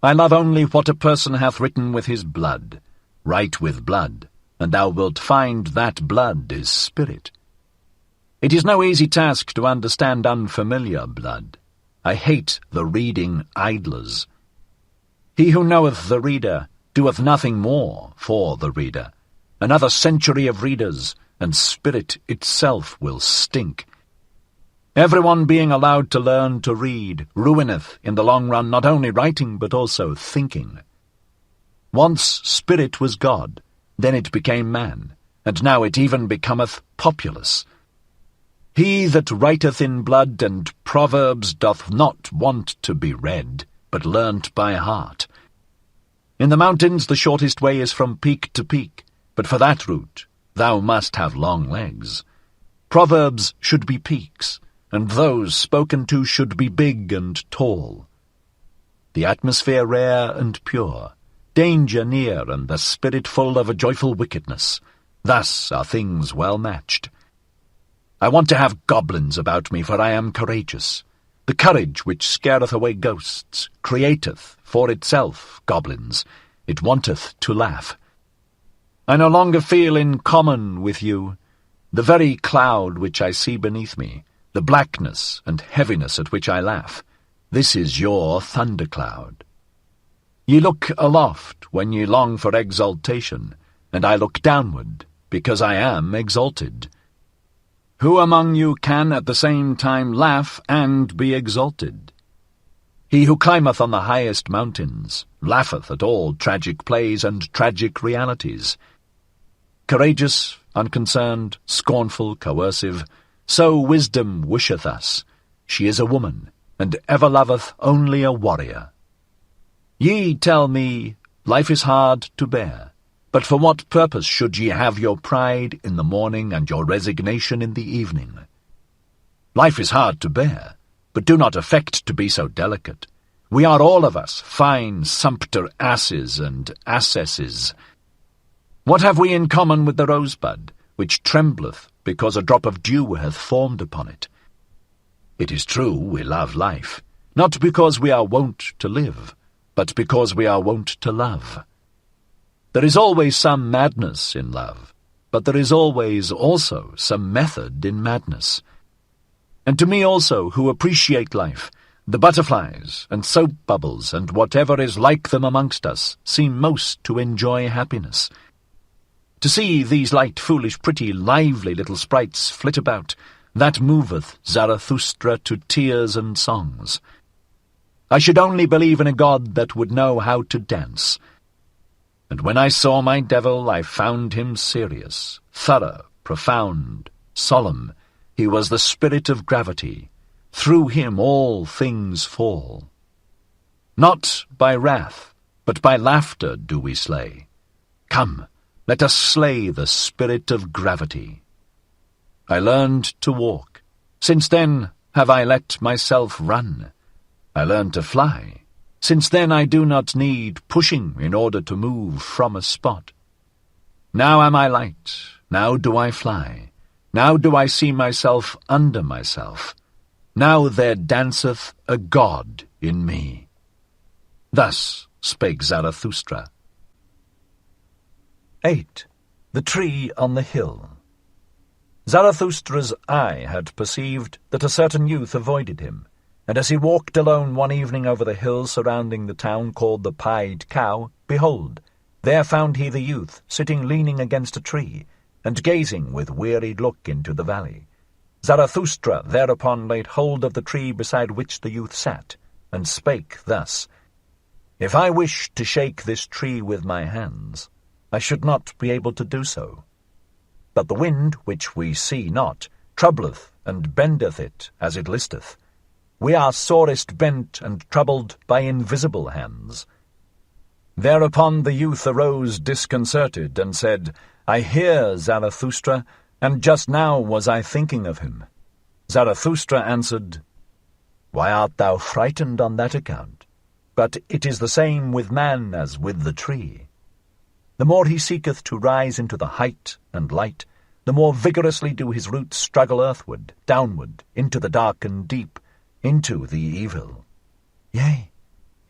I love only what a person hath written with his blood. Write with blood, and thou wilt find that blood is spirit. It is no easy task to understand unfamiliar blood. I hate the reading idlers. He who knoweth the reader doeth nothing more for the reader. Another century of readers, and spirit itself will stink. Everyone being allowed to learn to read ruineth in the long run not only writing but also thinking. Once spirit was God, then it became man, and now it even becometh populace. He that writeth in blood and proverbs doth not want to be read, but learnt by heart. In the mountains the shortest way is from peak to peak, but for that route thou must have long legs. Proverbs should be peaks, and those spoken to should be big and tall. The atmosphere rare and pure, danger near, and the spirit full of a joyful wickedness. Thus are things well matched. I want to have goblins about me, for I am courageous. The courage which scareth away ghosts createth for itself goblins. It wanteth to laugh. I no longer feel in common with you. The very cloud which I see beneath me, the blackness and heaviness at which I laugh, this is your thundercloud. Ye look aloft when ye long for exaltation, and I look downward, because I am exalted. Who among you can at the same time laugh and be exalted? He who climbeth on the highest mountains laugheth at all tragic plays and tragic realities. Courageous, unconcerned, scornful, coercive, so wisdom wisheth us. She is a woman, and ever loveth only a warrior. Ye tell me, life is hard to bear, but for what purpose should ye have your pride in the morning and your resignation in the evening? Life is hard to bear, but do not affect to be so delicate. We are all of us fine sumpter asses and assesses. What have we in common with the rosebud, which trembleth because a drop of dew hath formed upon it? It is true we love life, not because we are wont to live, but because we are wont to love. There is always some madness in love, but there is always also some method in madness. And to me also, who appreciate life, the butterflies and soap bubbles and whatever is like them amongst us seem most to enjoy happiness. To see these light, foolish, pretty, lively little sprites flit about, that moveth Zarathustra to tears and songs. I should only believe in a God that would know how to dance. And when I saw my devil, I found him serious, thorough, profound, solemn. He was the spirit of gravity. Through him all things fall. Not by wrath, but by laughter do we slay. Come, let us slay the spirit of gravity. I learned to walk. Since then have I let myself run. I learned to fly. Since then I do not need pushing in order to move from a spot. Now am I light. Now do I fly. Now do I see myself under myself. Now there danceth a God in me. Thus spake Zarathustra. 8. The Tree on the Hill. Zarathustra's eye had perceived that a certain youth avoided him, and as he walked alone one evening over the hill surrounding the town called the Pied Cow, behold, there found he the youth sitting leaning against a tree, and gazing with wearied look into the valley. Zarathustra thereupon laid hold of the tree beside which the youth sat, and spake thus, If I wished to shake this tree with my hands, I should not be able to do so. But the wind, which we see not, troubleth and bendeth it as it listeth. We are sorest bent and troubled by invisible hands. Thereupon the youth arose disconcerted, and said, I hear Zarathustra, and just now was I thinking of him. Zarathustra answered, Why art thou frightened on that account? But it is the same with man as with the tree. The more he seeketh to rise into the height and light, the more vigorously do his roots struggle earthward, downward, into the dark and deep, into the evil. Yea,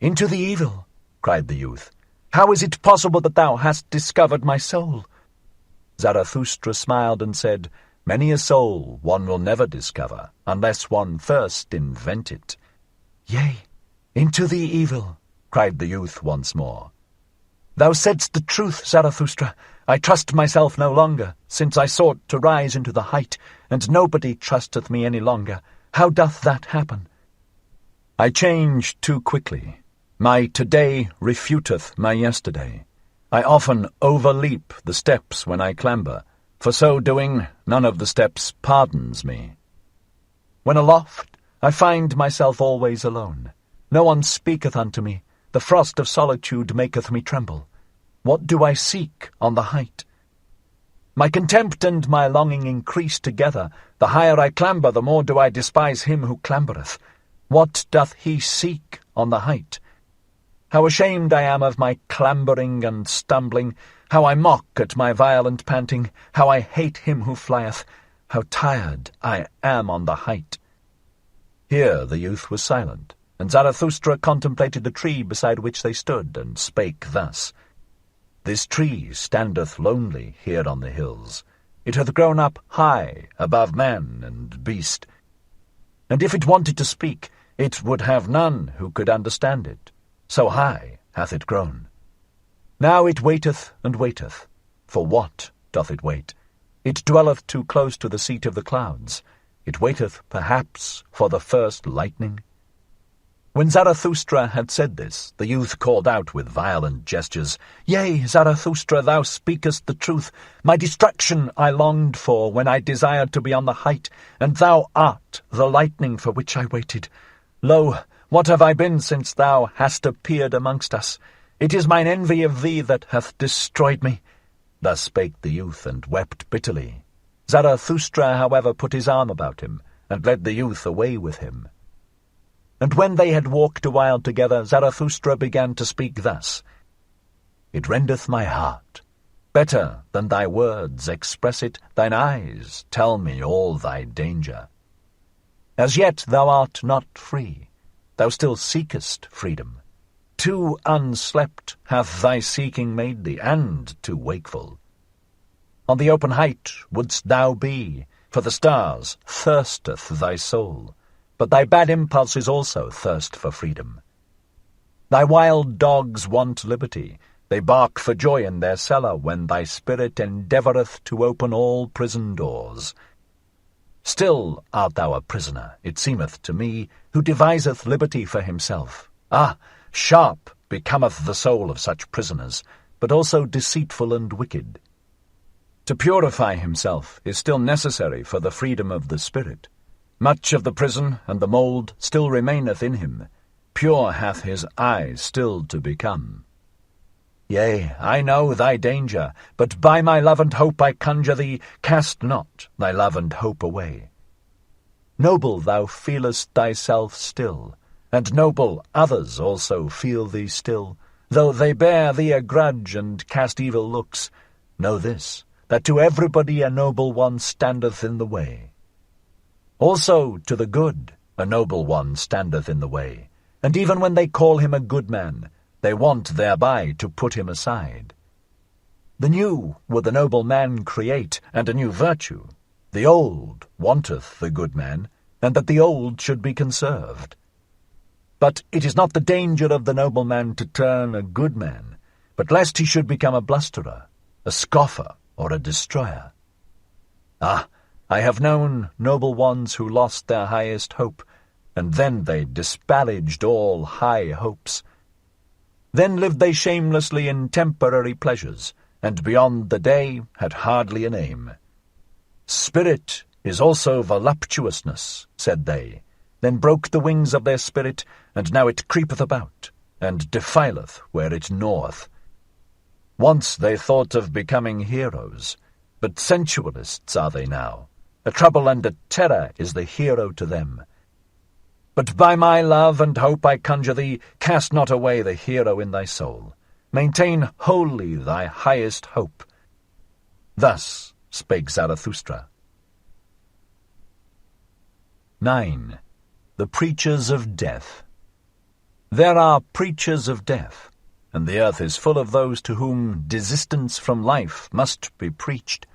into the evil, cried the youth. "How is it possible that thou hast discovered my soul?" Zarathustra smiled and said, "Many a soul one will never discover, unless one first invent it." "Yea, into the evil," cried the youth once more. "Thou saidst the truth, Zarathustra. I trust myself no longer, since I sought to rise into the height, and nobody trusteth me any longer. How doth that happen?" "I change too quickly. My today refuteth my yesterday. I often overleap the steps when I clamber. For so doing, none of the steps pardons me. When aloft, I find myself always alone. No one speaketh unto me. The frost of solitude maketh me tremble. What do I seek on the height? My contempt and my longing increase together. The higher I clamber, the more do I despise him who clambereth. What doth he seek on the height? How ashamed I am of my clambering and stumbling, how I mock at my violent panting, how I hate him who flieth, how tired I am on the height." Here the youth was silent, and Zarathustra contemplated the tree beside which they stood, and spake thus. "This tree standeth lonely here on the hills. It hath grown up high above man and beast. And if it wanted to speak, it would have none who could understand it. So high hath it grown. Now it waiteth and waiteth. For what doth it wait? It dwelleth too close to the seat of the clouds. It waiteth, perhaps, for the first lightning." When Zarathustra had said this, the youth called out with violent gestures, "Yea, Zarathustra, thou speakest the truth. My destruction I longed for when I desired to be on the height, and thou art the lightning for which I waited. Lo, what have I been since thou hast appeared amongst us? It is mine envy of thee that hath destroyed me." Thus spake the youth, and wept bitterly. Zarathustra, however, put his arm about him, and led the youth away with him. And when they had walked a while together, Zarathustra began to speak thus. "It rendeth my heart. Better than thy words express it, thine eyes tell me all thy danger. As yet thou art not free. Thou still seekest freedom. Too unslept hath thy seeking made thee, and too wakeful. On the open height wouldst thou be, for the stars thirsteth thy soul, but thy bad impulses also thirst for freedom. Thy wild dogs want liberty. They bark for joy in their cellar when thy spirit endeavoureth to open all prison doors. Still art thou a prisoner, it seemeth to me, who deviseth liberty for himself. Ah, sharp becometh the soul of such prisoners, but also deceitful and wicked. To purify himself is still necessary for the freedom of the spirit. Much of the prison and the mould still remaineth in him. Pure hath his eye still to become. Yea, I know thy danger, but by my love and hope I conjure thee, cast not thy love and hope away. Noble thou feelest thyself still, and noble others also feel thee still, though they bear thee a grudge and cast evil looks. Know this, that to everybody a noble one standeth in the way. Also to the good a noble one standeth in the way, and even when they call him a good man, they want thereby to put him aside. The new would the noble man create, and a new virtue. The old wanteth the good man, and that the old should be conserved. But it is not the danger of the noble man to turn a good man, but lest he should become a blusterer, a scoffer, or a destroyer. Ah, I have known noble ones who lost their highest hope, and then they disparaged all high hopes. Then lived they shamelessly in temporary pleasures, and beyond the day had hardly a name. Spirit is also voluptuousness, said they, then broke the wings of their spirit, and now it creepeth about, and defileth where it gnaweth. Once they thought of becoming heroes, but sensualists are they now. A trouble and a terror is the hero to them. But by my love and hope I conjure thee, cast not away the hero in thy soul. Maintain wholly thy highest hope. Thus spake Zarathustra. 9. The Preachers of Death. There are preachers of death. and the earth is full of those to whom desistance from life must be preached.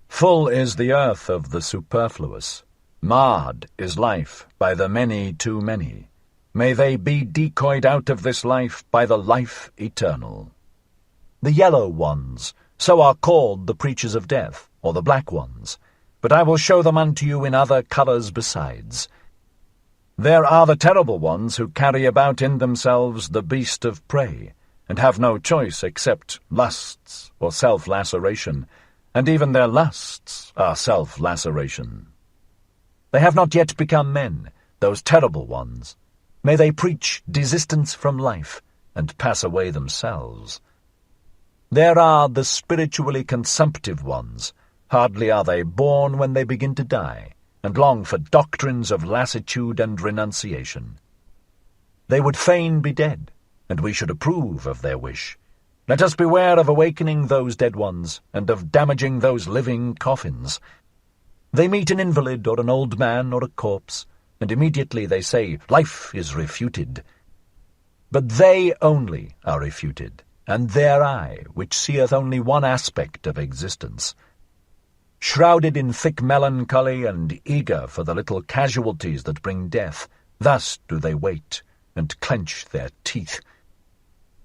Full is the earth of the superfluous. Marred is life by the many too many. May they be decoyed out of this life by the life eternal. The yellow ones, so are called the preachers of death, or the black ones, but I will show them unto you in other colours besides. There are the terrible ones who carry about in themselves the beast of prey, and have no choice except lusts or self-laceration, and even their lusts are self-laceration. They have not yet become men, those terrible ones. May they preach desistance from life, and pass away themselves. There are the spiritually consumptive ones. Hardly are they born when they begin to die, and long for doctrines of lassitude and renunciation. They would fain be dead, and we should approve of their wish. Let us beware of awakening those dead ones, and of damaging those living coffins. They meet an invalid or an old man or a corpse, and immediately they say, "Life is refuted." But they only are refuted, and their eye, which seeth only one aspect of existence. Shrouded in thick melancholy and eager for the little casualties that bring death, thus do they wait, and clench their teeth.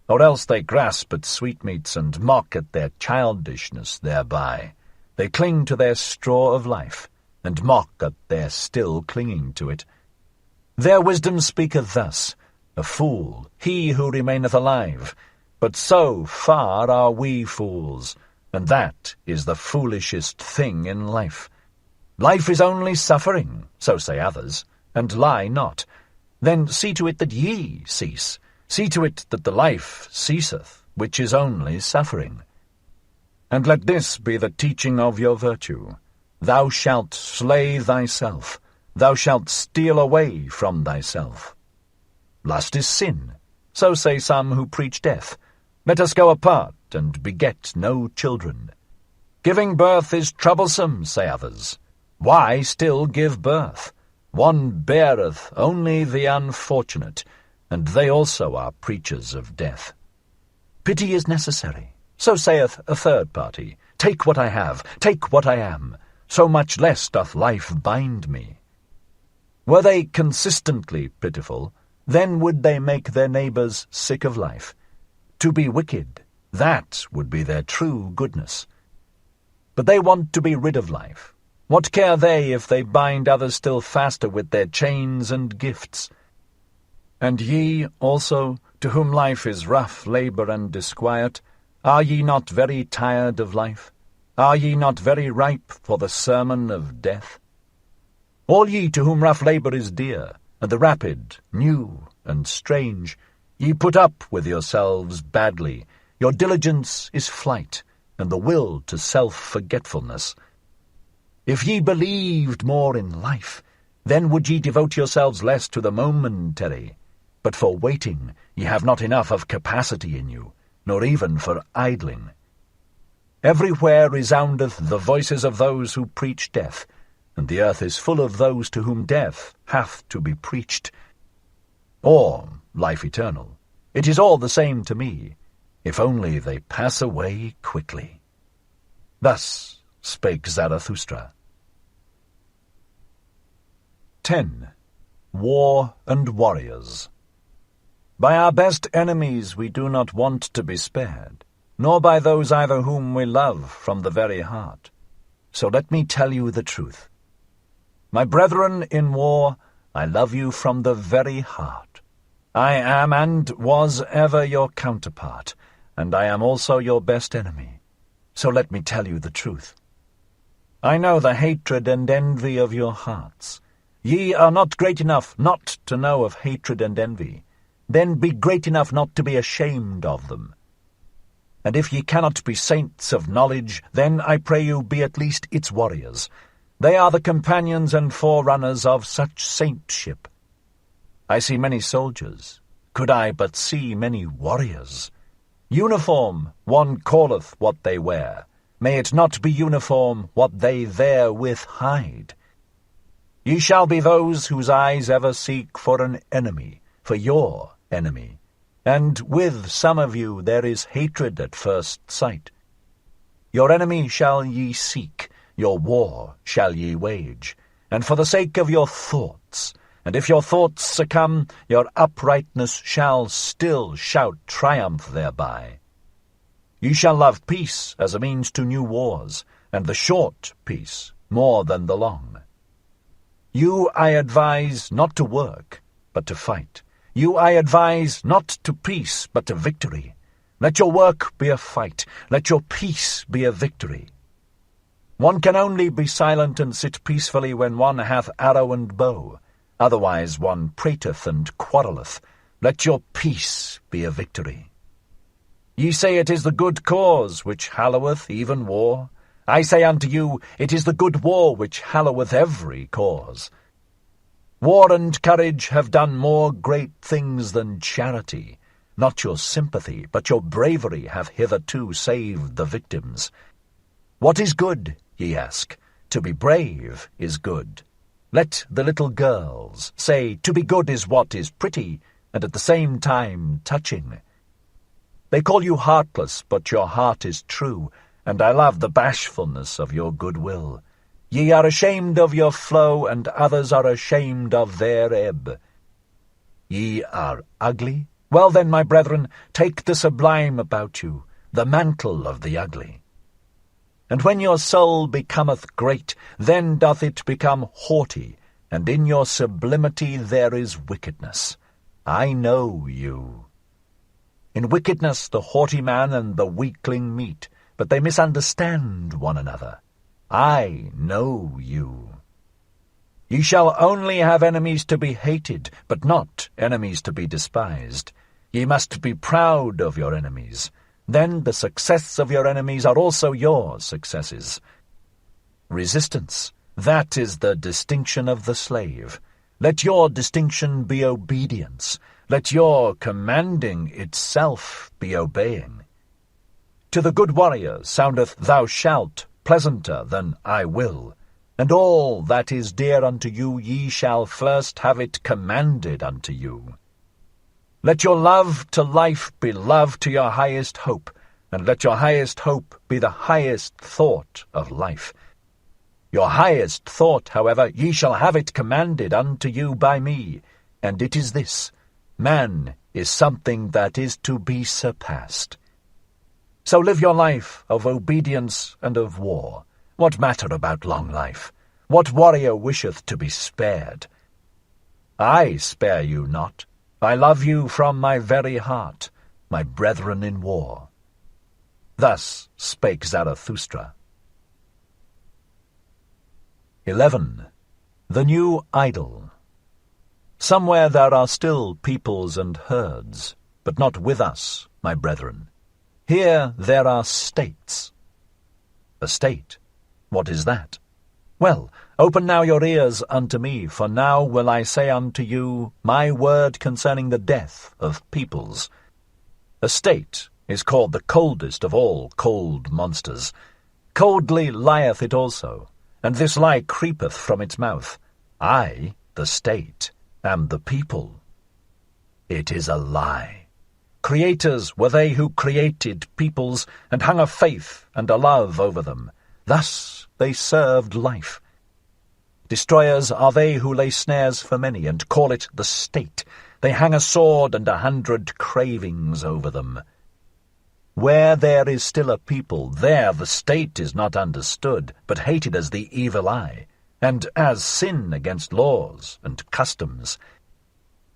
Or else they grasp at sweetmeats and mock at their childishness thereby. They cling to their straw of life, and mock at their still clinging to it. Their wisdom speaketh thus, "A fool, he who remaineth alive. But so far are we fools, and that is the foolishest thing in life. Life is only suffering, so say others, and lie not. Then see to it that ye cease. See to it that the life ceaseth, which is only suffering. And let this be the teaching of your virtue. Thou shalt slay thyself. Thou shalt steal away from thyself. Lust is sin, so say some who preach death. Let us go apart and beget no children. Giving birth is troublesome, say others. Why still give birth? One beareth only the unfortunate, and they also are preachers of death. Pity is necessary, so saith a third party. Take what I have, take what I am, so much less doth life bind me. Were they consistently pitiful, then would they make their neighbours sick of life. To be wicked, that would be their true goodness. But they want to be rid of life. What care they if they bind others still faster with their chains and gifts? And ye also, to whom life is rough labour and disquiet, are ye not very tired of life? Are ye not very ripe for the sermon of death? All ye to whom rough labour is dear, and the rapid, new, and strange, ye put up with yourselves badly. Your diligence is flight, and the will to self-forgetfulness. If ye believed more in life, then would ye devote yourselves less to the momentary. But for waiting ye have not enough of capacity in you, nor even for idling. Everywhere resoundeth the voices of those who preach death, and the earth is full of those to whom death hath to be preached. Or life eternal. It is all the same to me, if only they pass away quickly. Thus spake Zarathustra. 10. War and Warriors. By our best enemies we do not want to be spared, nor by those either whom we love from the very heart. So let me tell you the truth. My brethren in war, I love you from the very heart. I am and was ever your counterpart, and I am also your best enemy. So let me tell you the truth. I know the hatred and envy of your hearts. Ye are not great enough not to know of hatred and envy. Then be great enough not to be ashamed of them. And if ye cannot be saints of knowledge, then I pray you be at least its warriors. They are the companions and forerunners of such saintship. I see many soldiers. Could I but see many warriors? Uniform, one calleth what they wear. May it not be uniform what they therewith hide. Ye shall be those whose eyes ever seek for an enemy, for your enemy. and with some of you there is hatred at first sight. Your enemy shall ye seek, your war shall ye wage, and for the sake of your thoughts, and if your thoughts succumb, your uprightness shall still shout triumph thereby. Ye shall love peace as a means to new wars, and the short peace more than the long. You I advise not to work, but to fight. You I advise not to peace, but to victory. Let your work be a fight. Let your peace be a victory. One can only be silent and sit peacefully when one hath arrow and bow. Otherwise one prateth and quarrelleth. Let your peace be a victory. Ye say it is the good cause which halloweth even war. I say unto you, it is the good war which halloweth every cause. War and courage have done more great things than charity. Not your sympathy, but your bravery have hitherto saved the victims. What is good, ye ask? To be brave is good. Let the little girls say, to be good is what is pretty, and at the same time touching. They call you heartless, but your heart is true, and I love the bashfulness of your goodwill. Ye are ashamed of your flow, and others are ashamed of their ebb. Ye are ugly? Well then, my brethren, take the sublime about you, the mantle of the ugly. And when your soul becometh great, then doth it become haughty, and in your sublimity there is wickedness. I know you. In wickedness the haughty man and the weakling meet, but they misunderstand one another. I know you. Ye shall only have enemies to be hated, but not enemies to be despised. Ye must be proud of your enemies. Then the success of your enemies are also your successes. Resistance, that is the distinction of the slave. Let your distinction be obedience. Let your commanding itself be obeying. To the good warrior soundeth thou shalt pleasanter than I will, and all that is dear unto you ye shall first have it commanded unto you. Let your love to life be love to your highest hope, and let your highest hope be the highest thought of life. Your highest thought, however, ye shall have it commanded unto you by me, and it is this: man is something that is to be surpassed. So live your life of obedience and of war. What matter about long life? What warrior wisheth to be spared? I spare you not. I love you from my very heart, my brethren in war. Thus spake Zarathustra. 11. The New Idol. Somewhere there are still peoples and herds, but not with us, my brethren. Here there are states. A state? What is that? Well, open now your ears unto me, for now will I say unto you my word concerning the death of peoples. A state is called the coldest of all cold monsters. Coldly lieth it also, and this lie creepeth from its mouth. I, the state, am the people. It is a lie. Creators were they who created peoples, and hung a faith and a love over them. Thus they served life. Destroyers are they who lay snares for many, and call it the state. They hang a sword and 100 cravings over them. Where there is still a people, there the state is not understood, but hated as the evil eye, and as sin against laws and customs.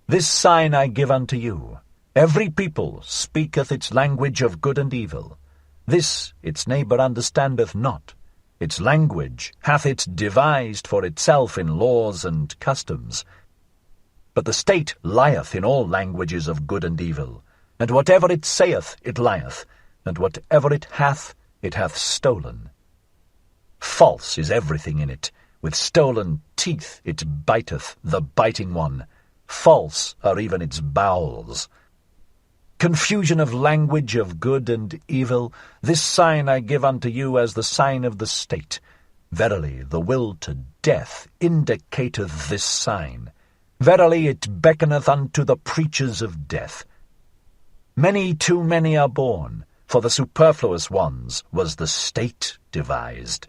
This sign I give unto you: every people speaketh its language of good and evil. This its neighbour understandeth not. Its language hath it devised for itself in laws and customs. But the state lieth in all languages of good and evil, and whatever it saith it lieth, and whatever it hath stolen. False is everything in it. With stolen teeth it biteth, the biting one. False are even its bowels. Confusion of language of good and evil, this sign I give unto you as the sign of the state. Verily, the will to death indicateth this sign. Verily, it beckoneth unto the preachers of death. Many too many are born, for the superfluous ones was the state devised.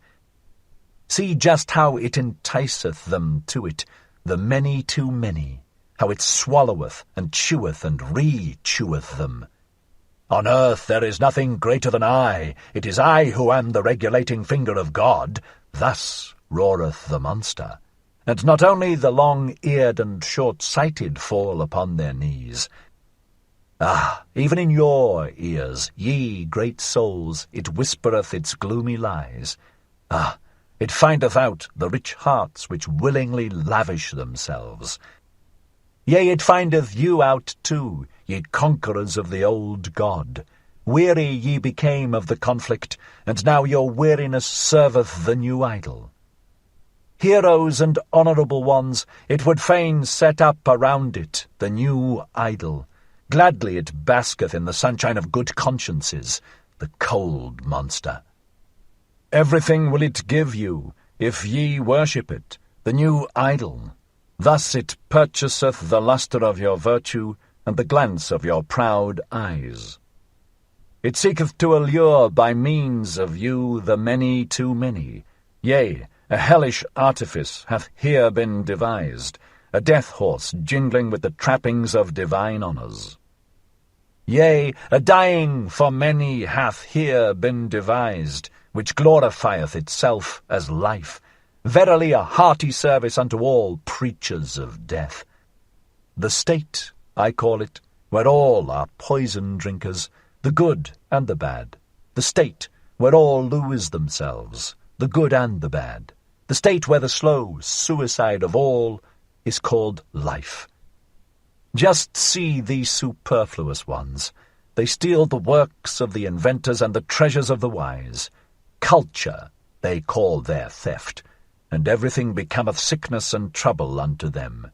See just how it enticeth them to it, the many too many, how it swalloweth and cheweth and re-cheweth them. On earth there is nothing greater than I. It is I who am the regulating finger of God. Thus roareth the monster. And not only the long-eared and short-sighted fall upon their knees. Ah, even in your ears, ye great souls, it whispereth its gloomy lies. Ah, it findeth out the rich hearts which willingly lavish themselves. Yea, it findeth you out too, ye conquerors of the old God. Weary ye became of the conflict, and now your weariness serveth the new idol. Heroes and honourable ones, it would fain set up around it the new idol. Gladly it basketh in the sunshine of good consciences, the cold monster. Everything will it give you, if ye worship it, the new idol. Thus it purchaseth the lustre of your virtue, and the glance of your proud eyes. It seeketh to allure by means of you the many too many. Yea, a hellish artifice hath here been devised, a death-horse jingling with the trappings of divine honours. Yea, a dying for many hath here been devised, which glorifieth itself as life, verily a hearty service unto all preachers of death. The state, I call it, where all are poison drinkers, the good and the bad. The state, where all lose themselves, the good and the bad. The state where the slow suicide of all is called life. Just see these superfluous ones. They steal the works of the inventors and the treasures of the wise. Culture they call their theft, and everything becometh sickness and trouble unto them.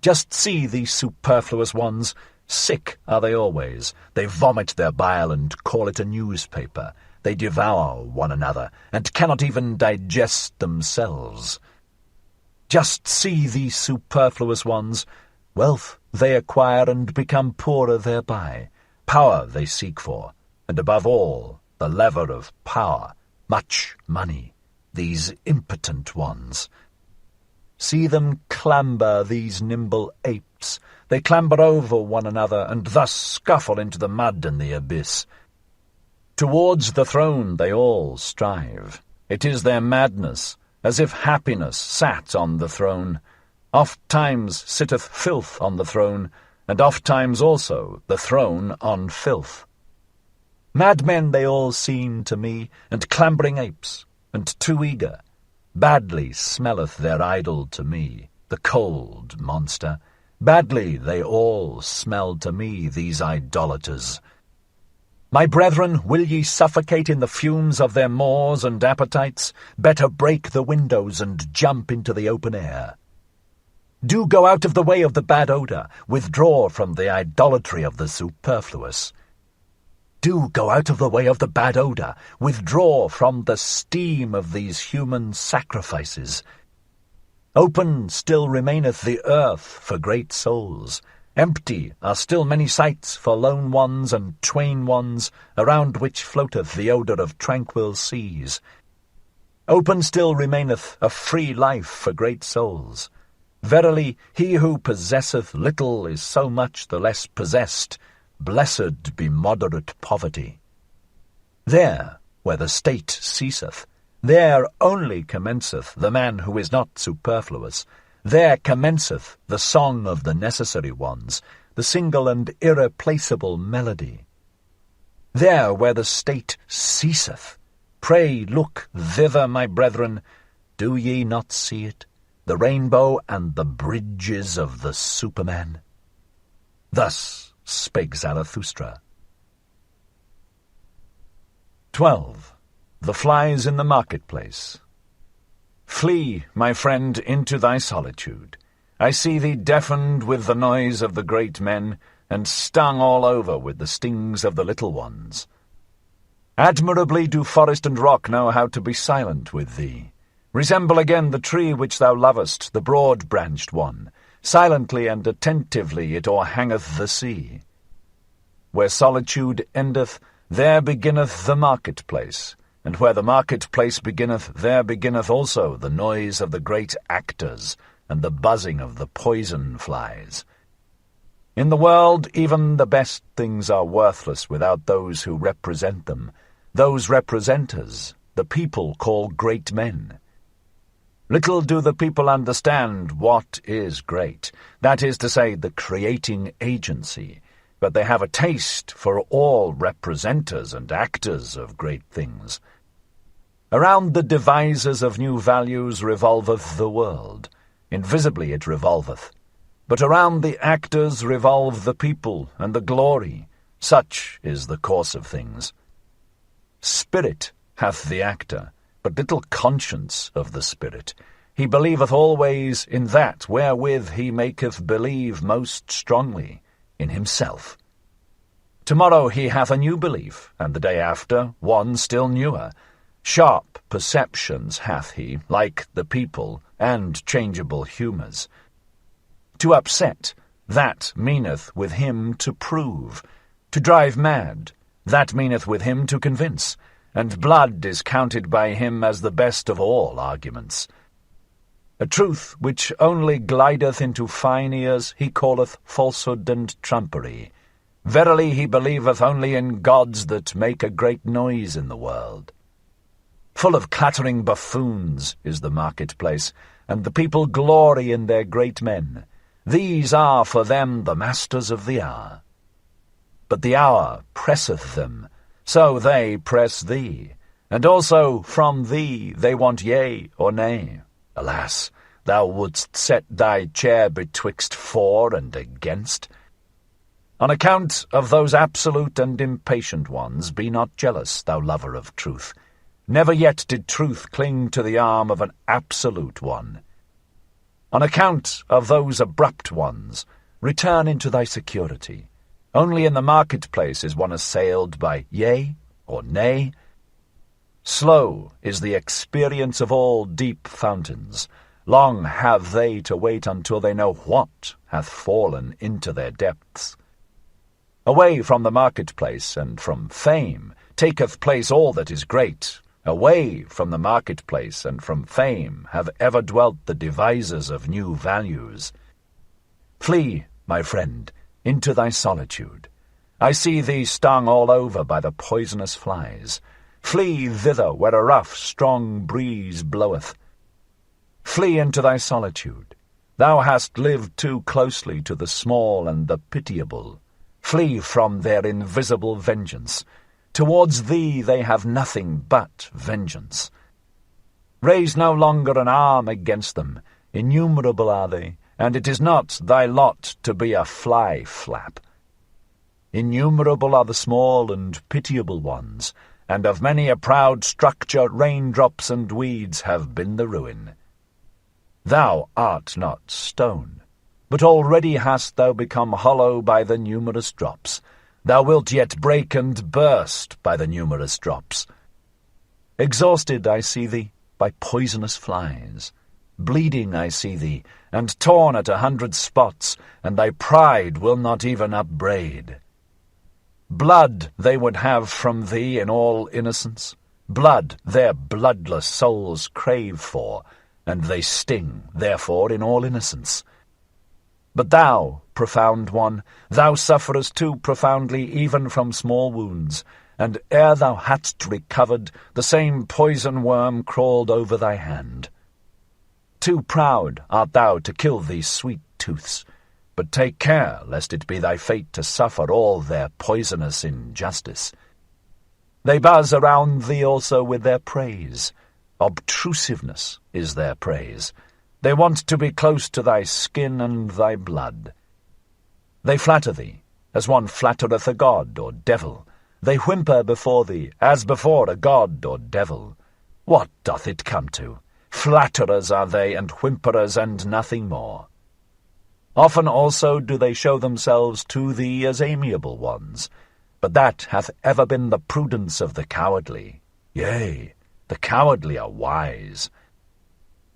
Just see these superfluous ones. Sick are they always. They vomit their bile and call it a newspaper. They devour one another, and cannot even digest themselves. Just see these superfluous ones. Wealth they acquire and become poorer thereby. Power they seek for, and above all, the lever of power, much money, these impotent ones. See them clamber, these nimble apes. They clamber over one another, and thus scuffle into the mud and the abyss. Towards the throne they all strive. It is their madness, as if happiness sat on the throne. Oft-times sitteth filth on the throne, and oft-times also the throne on filth. Madmen they all seem to me, and clambering apes, and too eager. Badly smelleth their idol to me, the cold monster. Badly they all smell to me, these idolaters. My brethren, will ye suffocate in the fumes of their maws and appetites? Better break the windows and jump into the open air. Do go out of the way of the bad odour, withdraw from the idolatry of the superfluous. Do go out of the way of the bad odour, withdraw from the steam of these human sacrifices. Open still remaineth the earth for great souls. Empty are still many sites for lone ones and twain ones, around which floateth the odour of tranquil seas. Open still remaineth a free life for great souls. Verily, he who possesseth little is so much the less possessed. Blessed be moderate poverty. There, where the state ceaseth, there only commenceth the man who is not superfluous. There commenceth the song of the necessary ones, the single and irreplaceable melody. There where the state ceaseth, pray look thither, my brethren. Do ye not see it, the rainbow and the bridges of the Superman? Thus spake Zarathustra. 12. The flies in the marketplace. Flee, my friend, into thy solitude. I see thee deafened with the noise of the great men, and stung all over with the stings of the little ones. Admirably do forest and rock know how to be silent with thee. Resemble again the tree which thou lovest, the broad-branched one. Silently and attentively it o'erhangeth the sea. where solitude endeth, there beginneth the marketplace, and where the marketplace beginneth, there beginneth also the noise of the great actors, and the buzzing of the poison flies. In the world even the best things are worthless without those who represent them, those representers the people call great men. Little do the people understand what is great, that is to say, the creating agency, but they have a taste for all representers and actors of great things. Around the devisers of new values revolveth the world, invisibly it revolveth, but around the actors revolve the people and the glory. Such is the course of things. Spirit hath the actor, but little conscience of the spirit. He believeth always in that wherewith he maketh believe most strongly, in himself. Tomorrow he hath a new belief, and the day after one still newer. Sharp perceptions hath he, like the people, and changeable humours. To upset, that meaneth with him to prove. To drive mad, that meaneth with him to convince. And blood is counted by him as the best of all arguments. A truth which only glideth into fine ears he calleth falsehood and trumpery. Verily he believeth only in gods that make a great noise in the world. Full of clattering buffoons is the marketplace, and the people glory in their great men. These are for them the masters of the hour. But the hour presseth them, so they press thee, and also from thee they want yea or nay. Alas, thou wouldst set thy chair betwixt for and against. On account of those absolute and impatient ones, be not jealous, thou lover of truth. Never yet did truth cling to the arm of an absolute one. On account of those abrupt ones, return into thy security. Only in the marketplace is one assailed by yea or nay. Slow is the experience of all deep fountains. Long have they to wait until they know what hath fallen into their depths. Away from the marketplace and from fame taketh place all that is great. Away from the marketplace and from fame have ever dwelt the devisers of new values. Flee, my friend, into thy solitude. I see thee stung all over by the poisonous flies. Flee thither where a rough, strong breeze bloweth. Flee into thy solitude. Thou hast lived too closely to the small and the pitiable. Flee from their invisible vengeance. Towards thee they have nothing but vengeance. Raise no longer an arm against them. Innumerable are they, and it is not thy lot to be a fly-flap. Innumerable are the small and pitiable ones, and of many a proud structure raindrops and weeds have been the ruin. Thou art not stone, but already hast thou become hollow by the numerous drops. Thou wilt yet break and burst by the numerous drops. Exhausted I see thee by poisonous flies. Bleeding I see thee, and torn at 100 spots, and thy pride will not even upbraid. Blood they would have from thee in all innocence. Blood their bloodless souls crave for, and they sting, therefore, in all innocence. But thou, profound one, thou sufferest too profoundly even from small wounds, and ere thou hadst recovered, the same poison worm crawled over thy hand. Too proud art thou to kill these sweet tooths, but take care lest it be thy fate to suffer all their poisonous injustice. They buzz around thee also with their praise. Obtrusiveness is their praise. They want to be close to thy skin and thy blood. They flatter thee, as one flattereth a god or devil. They whimper before thee, as before a god or devil. What doth it come to? Flatterers are they, and whimperers, and nothing more. Often also do they show themselves to thee as amiable ones, but that hath ever been the prudence of the cowardly. Yea, the cowardly are wise.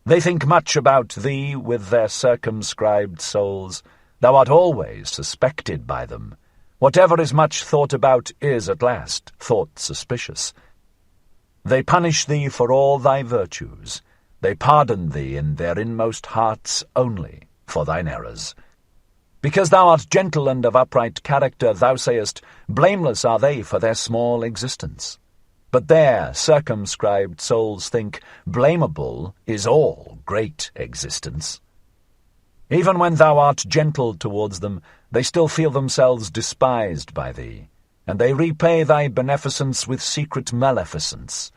They think much about thee with their circumscribed souls. Thou art always suspected by them. Whatever is much thought about is at last thought suspicious. They punish thee for all thy virtues. They pardon thee in their inmost hearts only for thine errors. Because thou art gentle and of upright character, thou sayest, blameless are they for their small existence. But their circumscribed souls think, blamable is all great existence. Even when thou art gentle towards them, they still feel themselves despised by thee, and they repay thy beneficence with secret maleficence.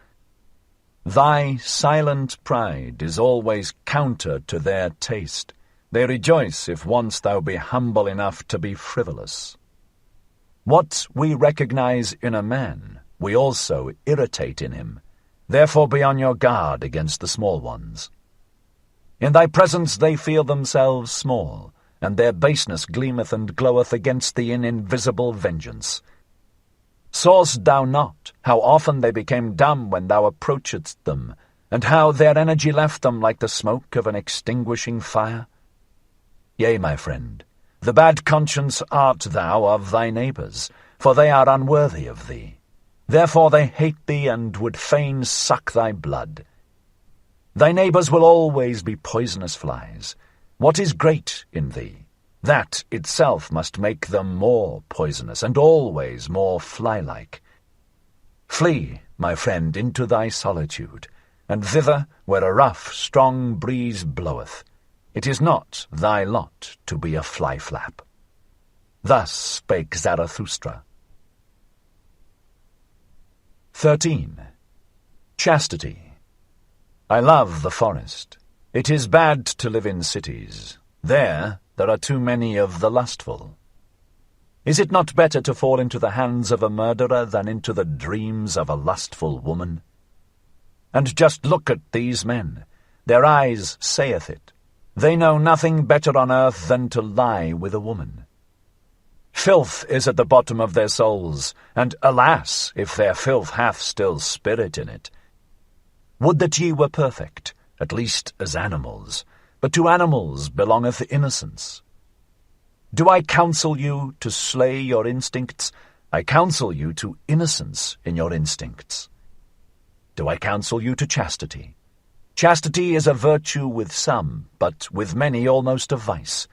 Thy silent pride is always counter to their taste. They rejoice if once thou be humble enough to be frivolous. What we recognize in a man, we also irritate in him. Therefore be on your guard against the small ones. In thy presence they feel themselves small, and their baseness gleameth and gloweth against thee in invisible vengeance. Saw'st thou not how often they became dumb when thou approachedst them, and how their energy left them like the smoke of an extinguishing fire? Yea, my friend, the bad conscience art thou of thy neighbours, for they are unworthy of thee. Therefore they hate thee and would fain suck thy blood. Thy neighbours will always be poisonous flies. What is great in thee? That itself must make them more poisonous, and always more fly-like. Flee, my friend, into thy solitude, and thither where a rough, strong breeze bloweth. It is not thy lot to be a fly-flap. Thus spake Zarathustra. 13. Chastity. I love the forest. It is bad to live in cities. There are too many of the lustful. Is it not better to fall into the hands of a murderer than into the dreams of a lustful woman? And just look at these men. Their eyes saith it. They know nothing better on earth than to lie with a woman. Filth is at the bottom of their souls, and alas, if their filth hath still spirit in it. Would that ye were perfect, at least as animals, but to animals belongeth innocence. Do I counsel you to slay your instincts? I counsel you to innocence in your instincts. Do I counsel you to chastity? Chastity is a virtue with some, but with many almost a vice.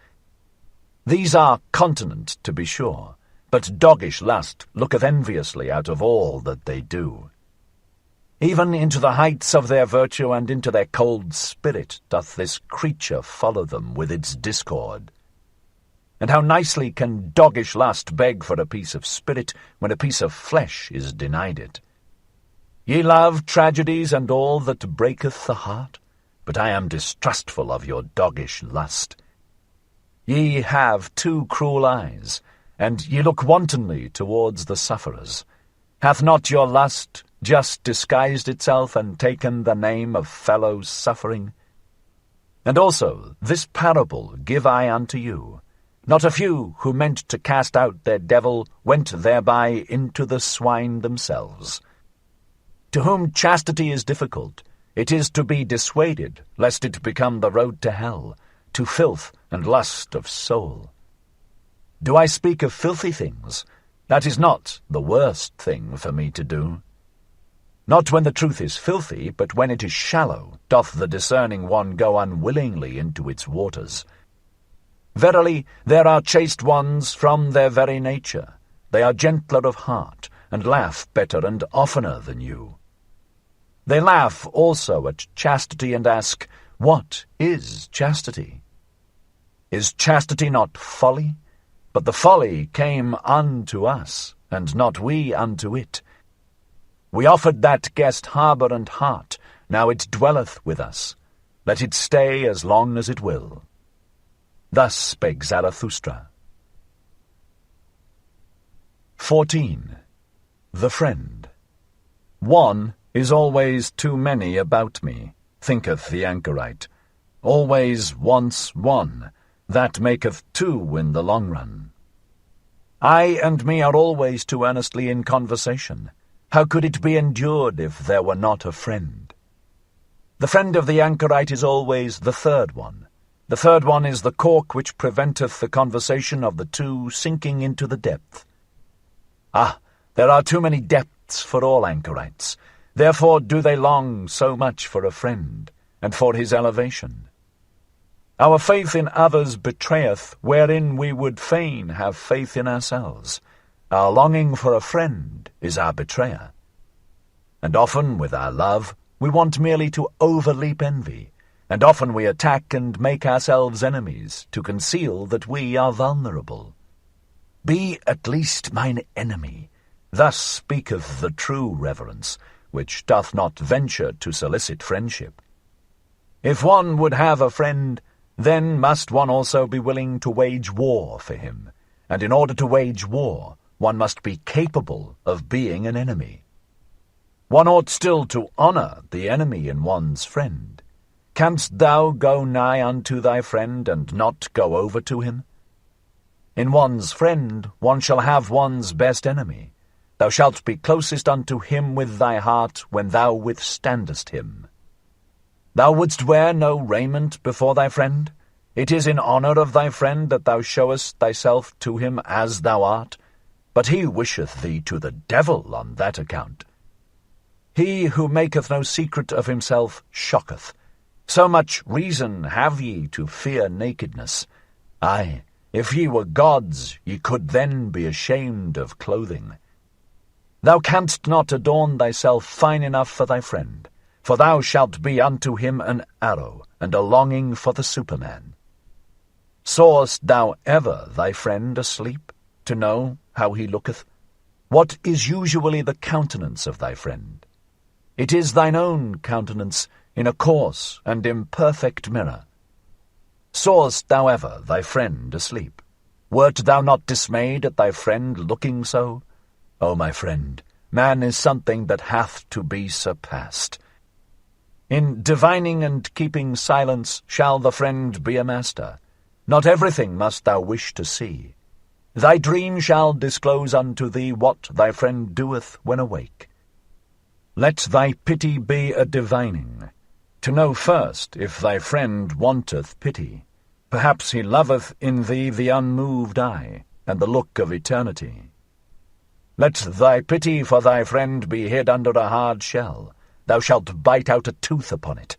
These are continent, to be sure, but doggish lust looketh enviously out of all that they do. Even into the heights of their virtue and into their cold spirit doth this creature follow them with its discord. And how nicely can doggish lust beg for a piece of spirit when a piece of flesh is denied it. Ye love tragedies and all that breaketh the heart, but I am distrustful of your doggish lust. Ye have 2 cruel eyes, and ye look wantonly towards the sufferers. Hath not your lust just disguised itself and taken the name of fellow suffering? And also this parable give I unto you. Not a few who meant to cast out their devil went thereby into the swine themselves. To whom chastity is difficult, it is to be dissuaded, lest it become the road to hell, to filth and lust of soul. Do I speak of filthy things? That is not the worst thing for me to do. Not when the truth is filthy, but when it is shallow, doth the discerning one go unwillingly into its waters. Verily, there are chaste ones from their very nature. They are gentler of heart, and laugh better and oftener than you. They laugh also at chastity and ask, what is chastity? Is chastity not folly? But the folly came unto us, and not we unto it. We offered that guest harbour and heart, now it dwelleth with us. Let it stay as long as it will. Thus spake Zarathustra. 14. The friend. One is always too many about me, thinketh the anchorite. Always wants one, that maketh 2 in the long run. I and me are always too earnestly in conversation. How could it be endured if there were not a friend? The friend of the anchorite is always the 3rd one. The 3rd one is the cork which preventeth the conversation of the 2 sinking into the depth. Ah, there are too many depths for all anchorites. Therefore do they long so much for a friend, and for his elevation. Our faith in others betrayeth, wherein we would fain have faith in ourselves. Our longing for a friend is our betrayer. And often, with our love, we want merely to overleap envy, and often we attack and make ourselves enemies, to conceal that we are vulnerable. Be at least mine enemy, thus speaketh the true reverence, which doth not venture to solicit friendship. If one would have a friend, then must one also be willing to wage war for him, and in order to wage war, one must be capable of being an enemy. One ought still to honour the enemy in one's friend. Canst thou go nigh unto thy friend, and not go over to him? In one's friend one shall have one's best enemy. Thou shalt be closest unto him with thy heart when thou withstandest him. Thou wouldst wear no raiment before thy friend? It is in honour of thy friend that thou showest thyself to him as thou art, but he wisheth thee to the devil on that account. He who maketh no secret of himself shocketh. So much reason have ye to fear nakedness. Aye, if ye were gods, ye could then be ashamed of clothing. Thou canst not adorn thyself fine enough for thy friend, for thou shalt be unto him an arrow, and a longing for the Superman. Sawest thou ever thy friend asleep, to know how he looketh? What is usually the countenance of thy friend? It is thine own countenance in a coarse and imperfect mirror. Sawest thou ever thy friend asleep? Wert thou not dismayed at thy friend looking so? O my friend, man is something that hath to be surpassed. In divining and keeping silence shall the friend be a master. Not everything must thou wish to see. Thy dream shall disclose unto thee what thy friend doeth when awake. Let thy pity be a divining, to know first if thy friend wanteth pity. Perhaps he loveth in thee the unmoved eye, and the look of eternity. Let thy pity for thy friend be hid under a hard shell. Thou shalt bite out a tooth upon it.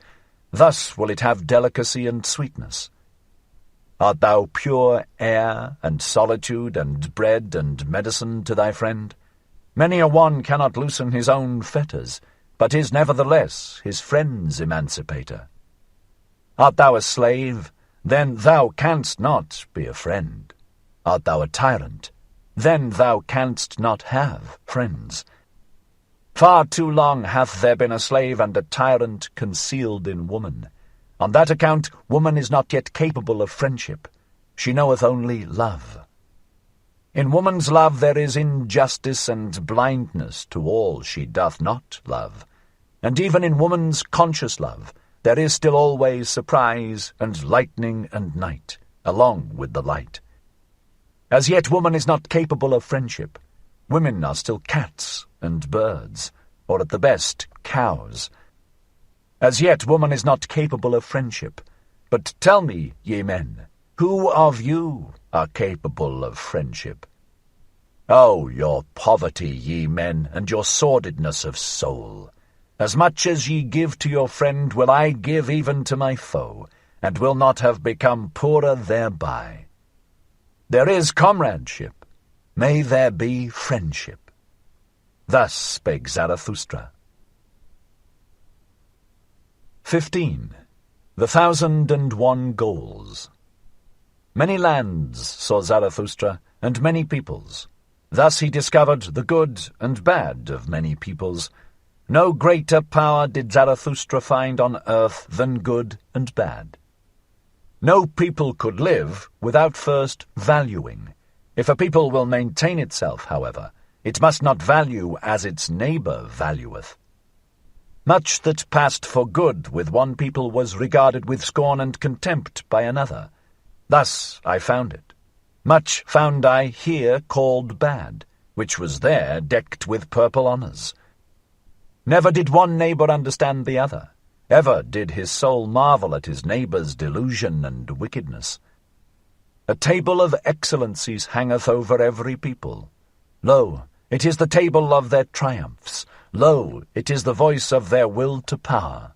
Thus will it have delicacy and sweetness. Art thou pure air and solitude and bread and medicine to thy friend? Many a one cannot loosen his own fetters, but is nevertheless his friend's emancipator. Art thou a slave? Then thou canst not be a friend. Art thou a tyrant? Then thou canst not have friends. Far too long hath there been a slave and a tyrant concealed in woman. On that account woman is not yet capable of friendship. She knoweth only love. In woman's love there is injustice and blindness to all she doth not love. And even in woman's conscious love there is still always surprise and lightning and night, along with the light. As yet woman is not capable of friendship. Women are still cats and birds, or at the best, cows. As yet woman is not capable of friendship. But tell me, ye men, who of you are capable of friendship? Oh, your poverty, ye men, and your sordidness of soul! As much as ye give to your friend will I give even to my foe, and will not have become poorer thereby. There is comradeship. May there be friendship. Thus spake Zarathustra. 15. The 1,001 Goals. Many lands saw Zarathustra, and many peoples. Thus he discovered the good and bad of many peoples. No greater power did Zarathustra find on earth than good and bad. No people could live without first valuing. If a people will maintain itself, however, it must not value as its neighbour valueth. Much that passed for good with one people was regarded with scorn and contempt by another. Thus I found it. Much found I here called bad, which was there decked with purple honours. Never did one neighbour understand the other. Ever did his soul marvel at his neighbour's delusion and wickedness. A table of excellencies hangeth over every people. Lo, It is the table of their triumphs. Lo, it is the voice of their will to power.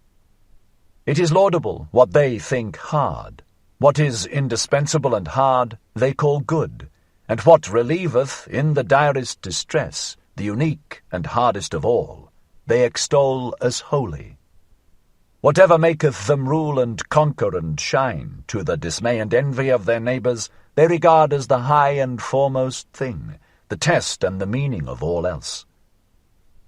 It is laudable what they think hard. What is indispensable and hard they call good, and what relieveth in the direst distress, the unique and hardest of all, they extol as holy. Whatever maketh them rule and conquer and shine, to the dismay and envy of their neighbours, they regard as the high and foremost thing, the test and the meaning of all else.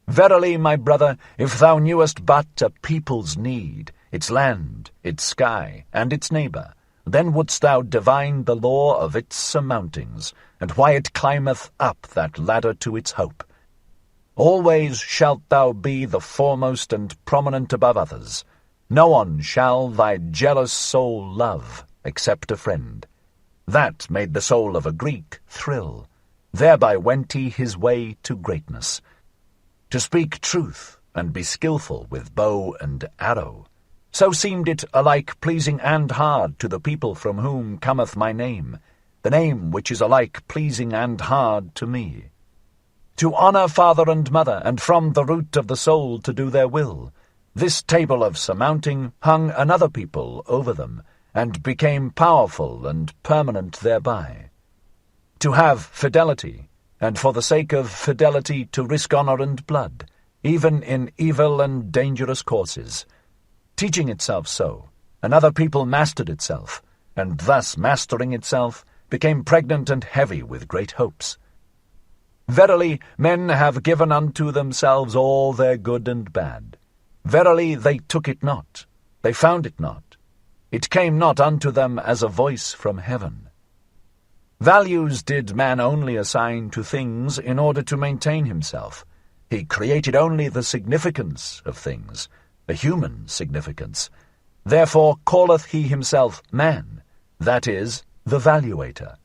Verily, my brother, if thou knewest but a people's need, its land, its sky, and its neighbour, then wouldst thou divine the law of its surmountings, and why it climbeth up that ladder to its hope. Always shalt thou be the foremost and prominent above others. No one shall thy jealous soul love, except a friend. That made the soul of a Greek thrill. Thereby went he his way to greatness. To speak truth, and be skilful with bow and arrow, so seemed it alike pleasing and hard to the people from whom cometh my name, the name which is alike pleasing and hard to me. To honour father and mother, and from the root of the soul to do their will, this table of surmounting hung another people over them, and became powerful and permanent thereby. To have fidelity, and for the sake of fidelity to risk honour and blood, even in evil and dangerous courses. Teaching itself so, another people mastered itself, and thus mastering itself, became pregnant and heavy with great hopes. Verily, men have given unto themselves all their good and bad. Verily, they took it not, they found it not. It came not unto them as a voice from heaven. Values did man only assign to things in order to maintain himself. He created only the significance of things, a human significance. Therefore calleth he himself man, that is, the valuator.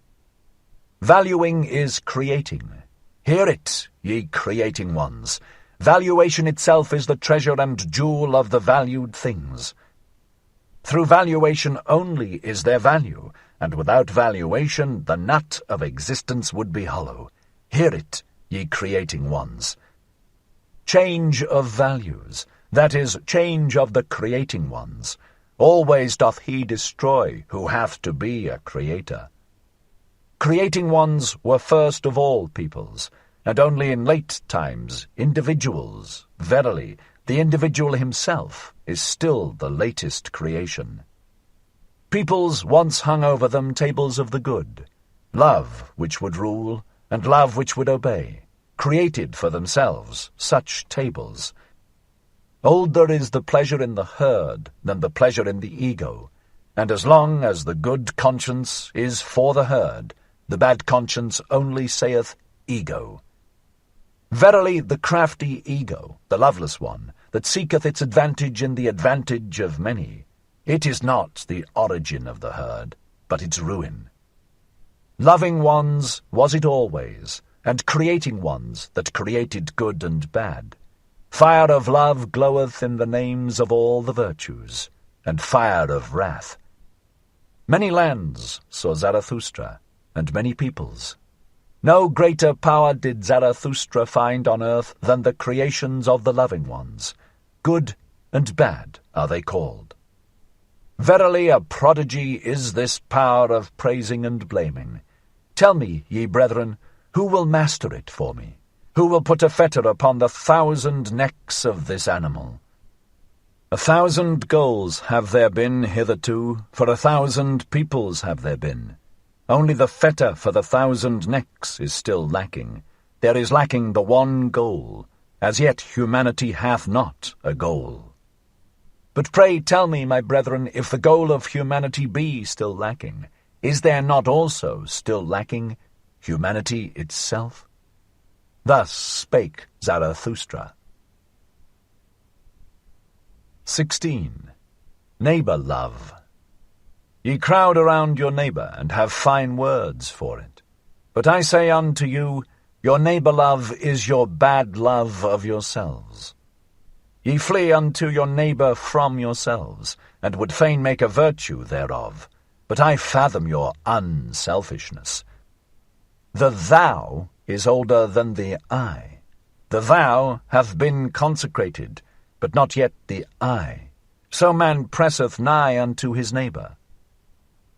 Valuing is creating. Hear it, ye creating ones. Valuation itself is the treasure and jewel of the valued things. Through valuation only is there value, and without valuation the nut of existence would be hollow. Hear it, ye creating ones. Change of values, that is, change of the creating ones, always doth he destroy who hath to be a creator. Creating ones were first of all peoples, and only in late times individuals. Verily, the individual himself is still the latest creation. Peoples once hung over them tables of the good, love which would rule, and love which would obey, created for themselves such tables. Older is the pleasure in the herd than the pleasure in the ego, and as long as the good conscience is for the herd, the bad conscience only saith ego. Verily, the crafty ego, the loveless one, that seeketh its advantage in the advantage of many, it is not the origin of the herd, but its ruin. Loving ones was it always, and creating ones that created good and bad. Fire of love gloweth in the names of all the virtues, and fire of wrath. Many lands saw Zarathustra, and many peoples. No greater power did Zarathustra find on earth than the creations of the loving ones. Good and bad are they called. Verily a prodigy is this power of praising and blaming. Tell me, ye brethren, who will master it for me? Who will put a fetter upon the 1,000 necks of this animal? 1,000 goals have there been hitherto, for 1,000 peoples have there been. Only the fetter for the 1,000 necks is still lacking. There is lacking the one goal. As yet humanity hath not a goal. But pray tell me, my brethren, if the goal of humanity be still lacking, is there not also still lacking humanity itself? Thus spake Zarathustra. 16. Neighbour love. Ye crowd around your neighbour, and have fine words for it. But I say unto you, your neighbour love is your bad love of yourselves. Ye flee unto your neighbour from yourselves, and would fain make a virtue thereof. But I fathom your unselfishness. The thou is older than the I. The thou hath been consecrated, but not yet the I. So man presseth nigh unto his neighbour.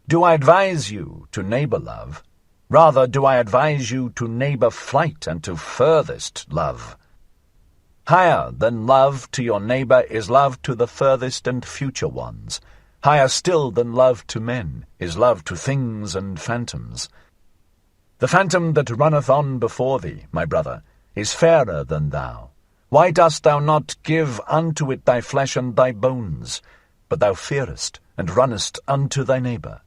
Do I advise you to neighbour love? Rather do I advise you to neighbour flight and to furthest love. Higher than love to your neighbour is love to the furthest and future ones. Higher still than love to men is love to things and phantoms. The phantom that runneth on before thee, my brother, is fairer than thou. Why dost thou not give unto it thy flesh and thy bones? But thou fearest, and runnest unto thy neighbour.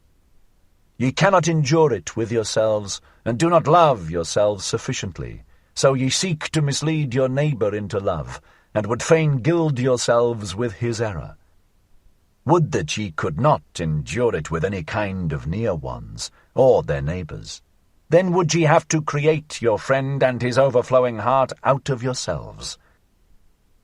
Ye cannot endure it with yourselves, and do not love yourselves sufficiently. So ye seek to mislead your neighbour into love, and would fain gild yourselves with his error. Would that ye could not endure it with any kind of near ones, or their neighbours. Then would ye have to create your friend and his overflowing heart out of yourselves.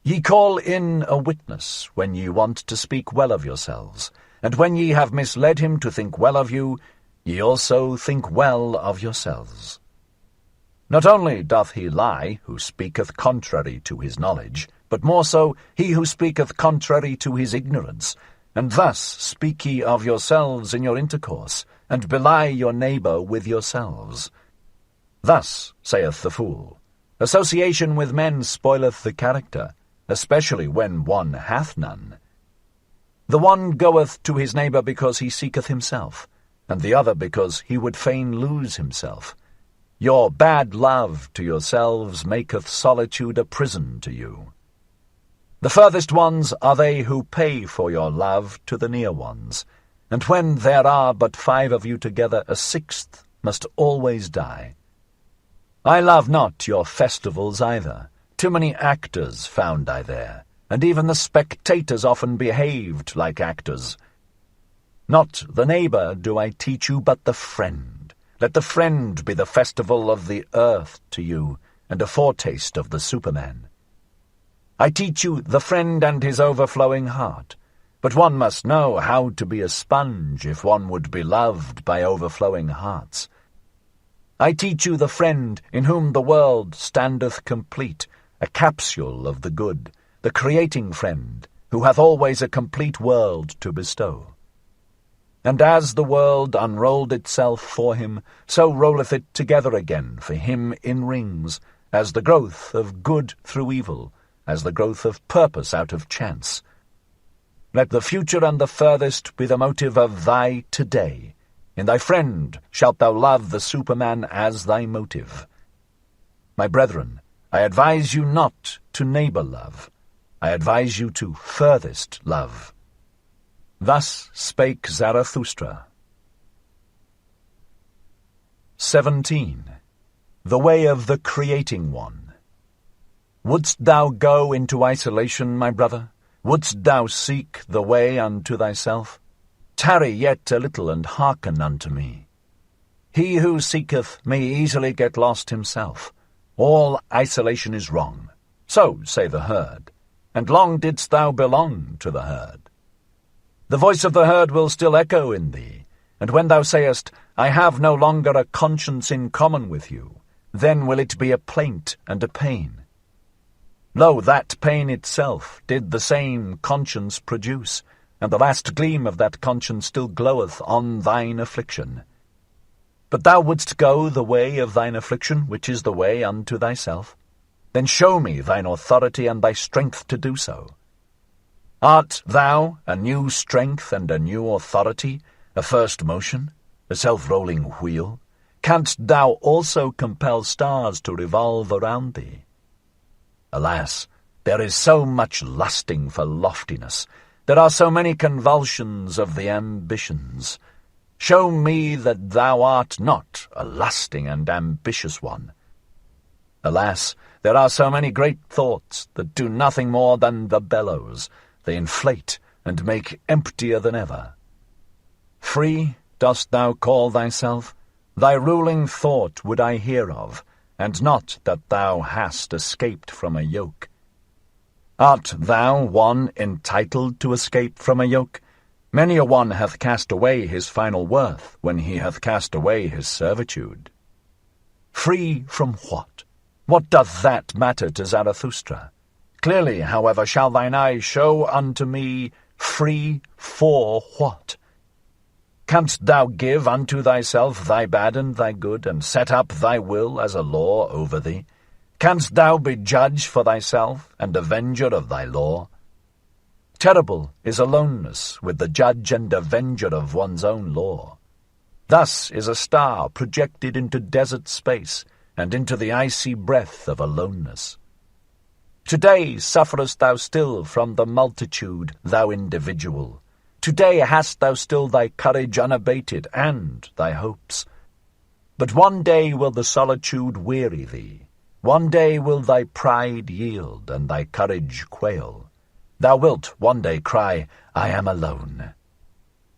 Ye call in a witness when ye want to speak well of yourselves, and when ye have misled him to think well of you, ye also think well of yourselves. Not only doth he lie who speaketh contrary to his knowledge, but more so he who speaketh contrary to his ignorance, and thus speak ye of yourselves in your intercourse, and belie your neighbour with yourselves. Thus saith the fool, association with men spoileth the character, especially when one hath none. The one goeth to his neighbour because he seeketh himself, and the other because he would fain lose himself. Your bad love to yourselves maketh solitude a prison to you. The furthest ones are they who pay for your love to the near ones, and when there are but 5 of you together, a 6th must always die. I love not your festivals either. Too many actors found I there, and even the spectators often behaved like actors. Not the neighbour do I teach you, but the friend. Let the friend be the festival of the earth to you, and a foretaste of the Superman. I teach you the friend and his overflowing heart, but one must know how to be a sponge if one would be loved by overflowing hearts. I teach you the friend in whom the world standeth complete, a capsule of the good, the creating friend, who hath always a complete world to bestow. And as the world unrolled itself for him, so rolleth it together again for him in rings, as the growth of good through evil, as the growth of purpose out of chance. Let the future and the furthest be the motive of thy today. In thy friend shalt thou love the Superman as thy motive. My brethren, I advise you not to neighbour love. I advise you to furthest love. Thus spake Zarathustra. 17. The way of the creating one. Wouldst thou go into isolation, my brother? Wouldst thou seek the way unto thyself? Tarry yet a little, and hearken unto me. He who seeketh may easily get lost himself. All isolation is wrong. So say the herd. And long didst thou belong to the herd. The voice of the herd will still echo in thee, and when thou sayest, I have no longer a conscience in common with you, then will it be a plaint and a pain. Lo, that pain itself did the same conscience produce, and the last gleam of that conscience still gloweth on thine affliction. But thou wouldst go the way of thine affliction, which is the way unto thyself. Then show me thine authority and thy strength to do so. Art thou a new strength and a new authority, a first motion, a self-rolling wheel? Canst thou also compel stars to revolve around thee? Alas, there is so much lusting for loftiness. There are so many convulsions of the ambitions. Show me that thou art not a lusting and ambitious one. Alas, there are so many great thoughts that do nothing more than the bellows. They inflate and make emptier than ever. Free dost thou call thyself? Thy ruling thought would I hear of, and not that thou hast escaped from a yoke. Art thou one entitled to escape from a yoke? Many a one hath cast away his final worth when he hath cast away his servitude. Free from what? What doth that matter to Zarathustra? Clearly, however, shall thine eye show unto me, free for what? Canst thou give unto thyself thy bad and thy good, and set up thy will as a law over thee? Canst thou be judge for thyself, and avenger of thy law? Terrible is aloneness with the judge and avenger of one's own law. Thus is a star projected into desert space, and into the icy breath of aloneness. Today sufferest thou still from the multitude, thou individual. Today hast thou still thy courage unabated, and thy hopes. But one day will the solitude weary thee. One day will thy pride yield, and thy courage quail. Thou wilt one day cry, I am alone.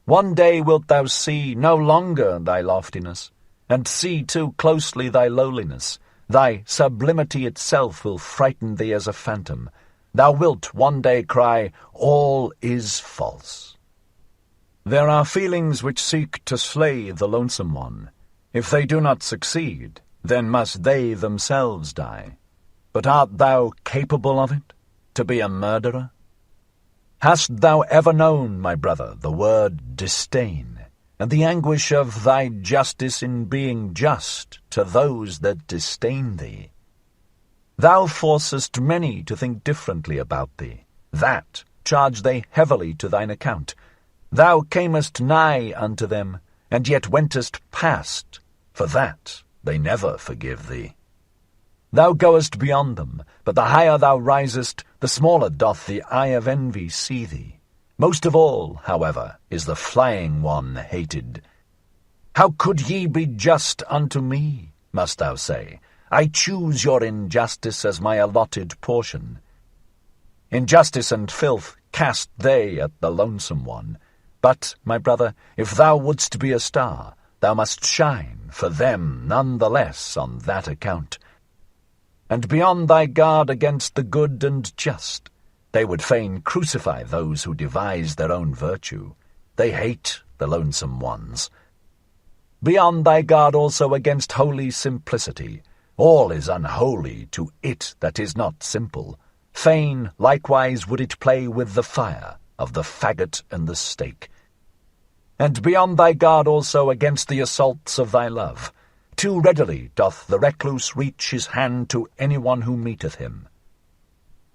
One day wilt thou see no longer thy loftiness, and see too closely thy lowliness. Thy sublimity itself will frighten thee as a phantom. Thou wilt one day cry, all is false. There are feelings which seek to slay the lonesome one. If they do not succeed, then must they themselves die. But art thou capable of it, to be a murderer? Hast thou ever known, my brother, the word disdain, and the anguish of thy justice in being just to those that disdain thee? Thou forcest many to think differently about thee. That charge they heavily to thine account. Thou camest nigh unto them, and yet wentest past. For that they never forgive thee. Thou goest beyond them, but the higher thou risest, the smaller doth the eye of envy see thee. Most of all, however, is the flying one hated. How could ye be just unto me, must thou say? I choose your injustice as my allotted portion. Injustice and filth cast they at the lonesome one. But, my brother, if thou wouldst be a star, thou must shine for them none the less on that account. And be on thy guard against the good and just. They would fain crucify those who devise their own virtue. They hate the lonesome ones. Be on thy guard also against holy simplicity. All is unholy to it that is not simple. Fain likewise would it play with the fire of the faggot and the stake. And be on thy guard also against the assaults of thy love. Too readily doth the recluse reach his hand to any one who meeteth him.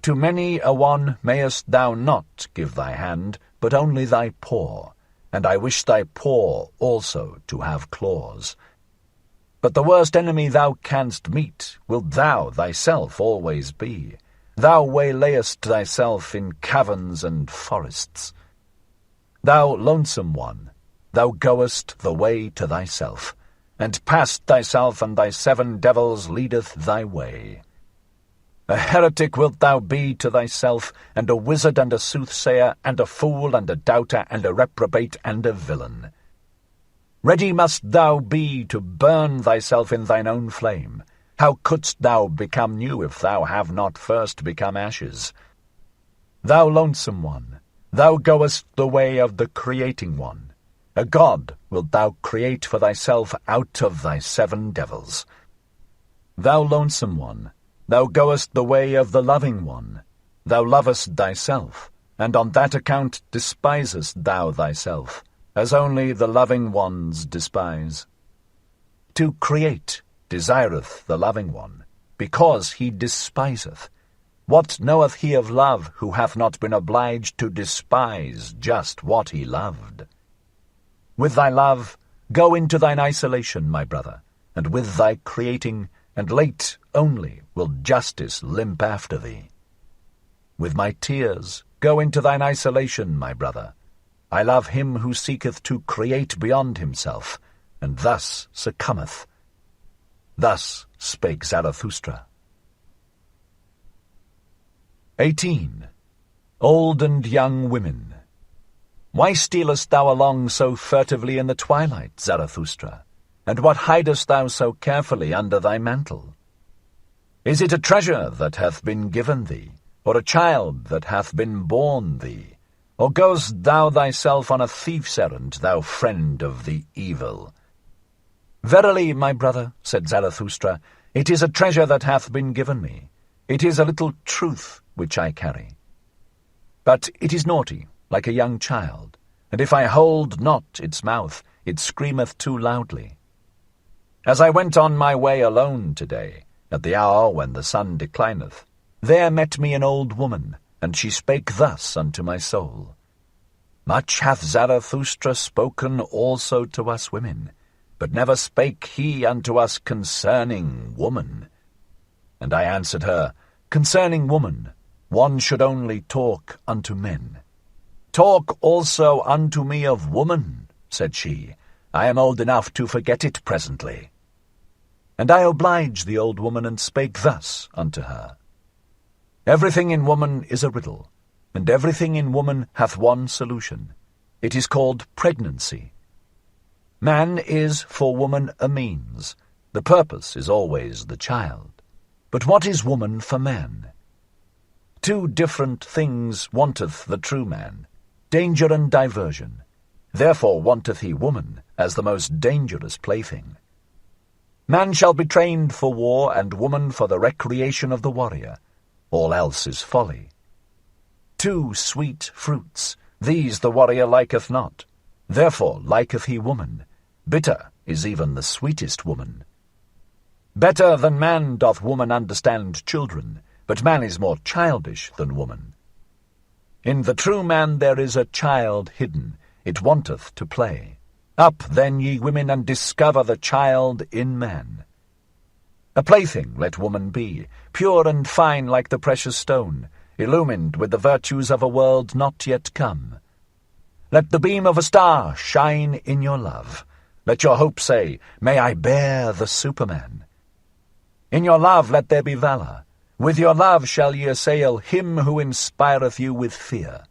To many a one mayest thou not give thy hand, but only thy paw, and I wish thy paw also to have claws. But the worst enemy thou canst meet wilt thou thyself always be. Thou waylayest thyself in caverns and forests. Thou lonesome one, thou goest the way to thyself, and past thyself and thy 7 devils leadeth thy way. A heretic wilt thou be to thyself, and a wizard and a soothsayer, and a fool and a doubter, and a reprobate and a villain. Ready must thou be to burn thyself in thine own flame. How couldst thou become new if thou have not first become ashes? Thou lonesome one, thou goest the way of the creating one. A god wilt thou create for thyself out of thy 7 devils. Thou lonesome one, thou goest the way of the loving one. Thou lovest thyself, and on that account despisest thou thyself, as only the loving ones despise. To create desireth the loving one, because he despiseth. What knoweth he of love, who hath not been obliged to despise just what he loved? With thy love, go into thine isolation, my brother, and with thy creating, and late only will justice limp after thee. With my tears, go into thine isolation, my brother. I love him who seeketh to create beyond himself, and thus succumbeth. Thus spake Zarathustra. 18. Old and young women. Why stealest thou along so furtively in the twilight, Zarathustra? And what hidest thou so carefully under thy mantle? Is it a treasure that hath been given thee, or a child that hath been born thee? Or goest thou thyself on a thief's errand, thou friend of the evil? "Verily, my brother," said Zarathustra, "it is a treasure that hath been given me. It is a little truth which I carry. But it is naughty, like a young child, and if I hold not its mouth, it screameth too loudly. As I went on my way alone today, at the hour when the sun declineth, there met me an old woman, and she spake thus unto my soul, Much hath Zarathustra spoken also to us women, but never spake he unto us concerning woman. And I answered her, Concerning woman, one should only talk unto men. Talk also unto me of woman, said she. I am old enough to forget it presently. And I obliged the old woman, and spake thus unto her. Everything in woman is a riddle, and everything in woman hath one solution. It is called pregnancy. Man is for woman a means. The purpose is always the child. But what is woman for man? Two different things wanteth the true man, danger and diversion. Therefore wanteth he woman as the most dangerous plaything. Man shall be trained for war, and woman for the recreation of the warrior. All else is folly. Two sweet fruits, these the warrior liketh not. Therefore liketh he woman. Bitter is even the sweetest woman. Better than man doth woman understand children, but man is more childish than woman. In the true man there is a child hidden, it wanteth to play. Up then, ye women, and discover the child in man. A plaything let woman be, pure and fine like the precious stone, illumined with the virtues of a world not yet come. Let the beam of a star shine in your love. Let your hope say, May I bear the Superman. In your love let there be valour. With your love shall ye assail him who inspireth you with fear.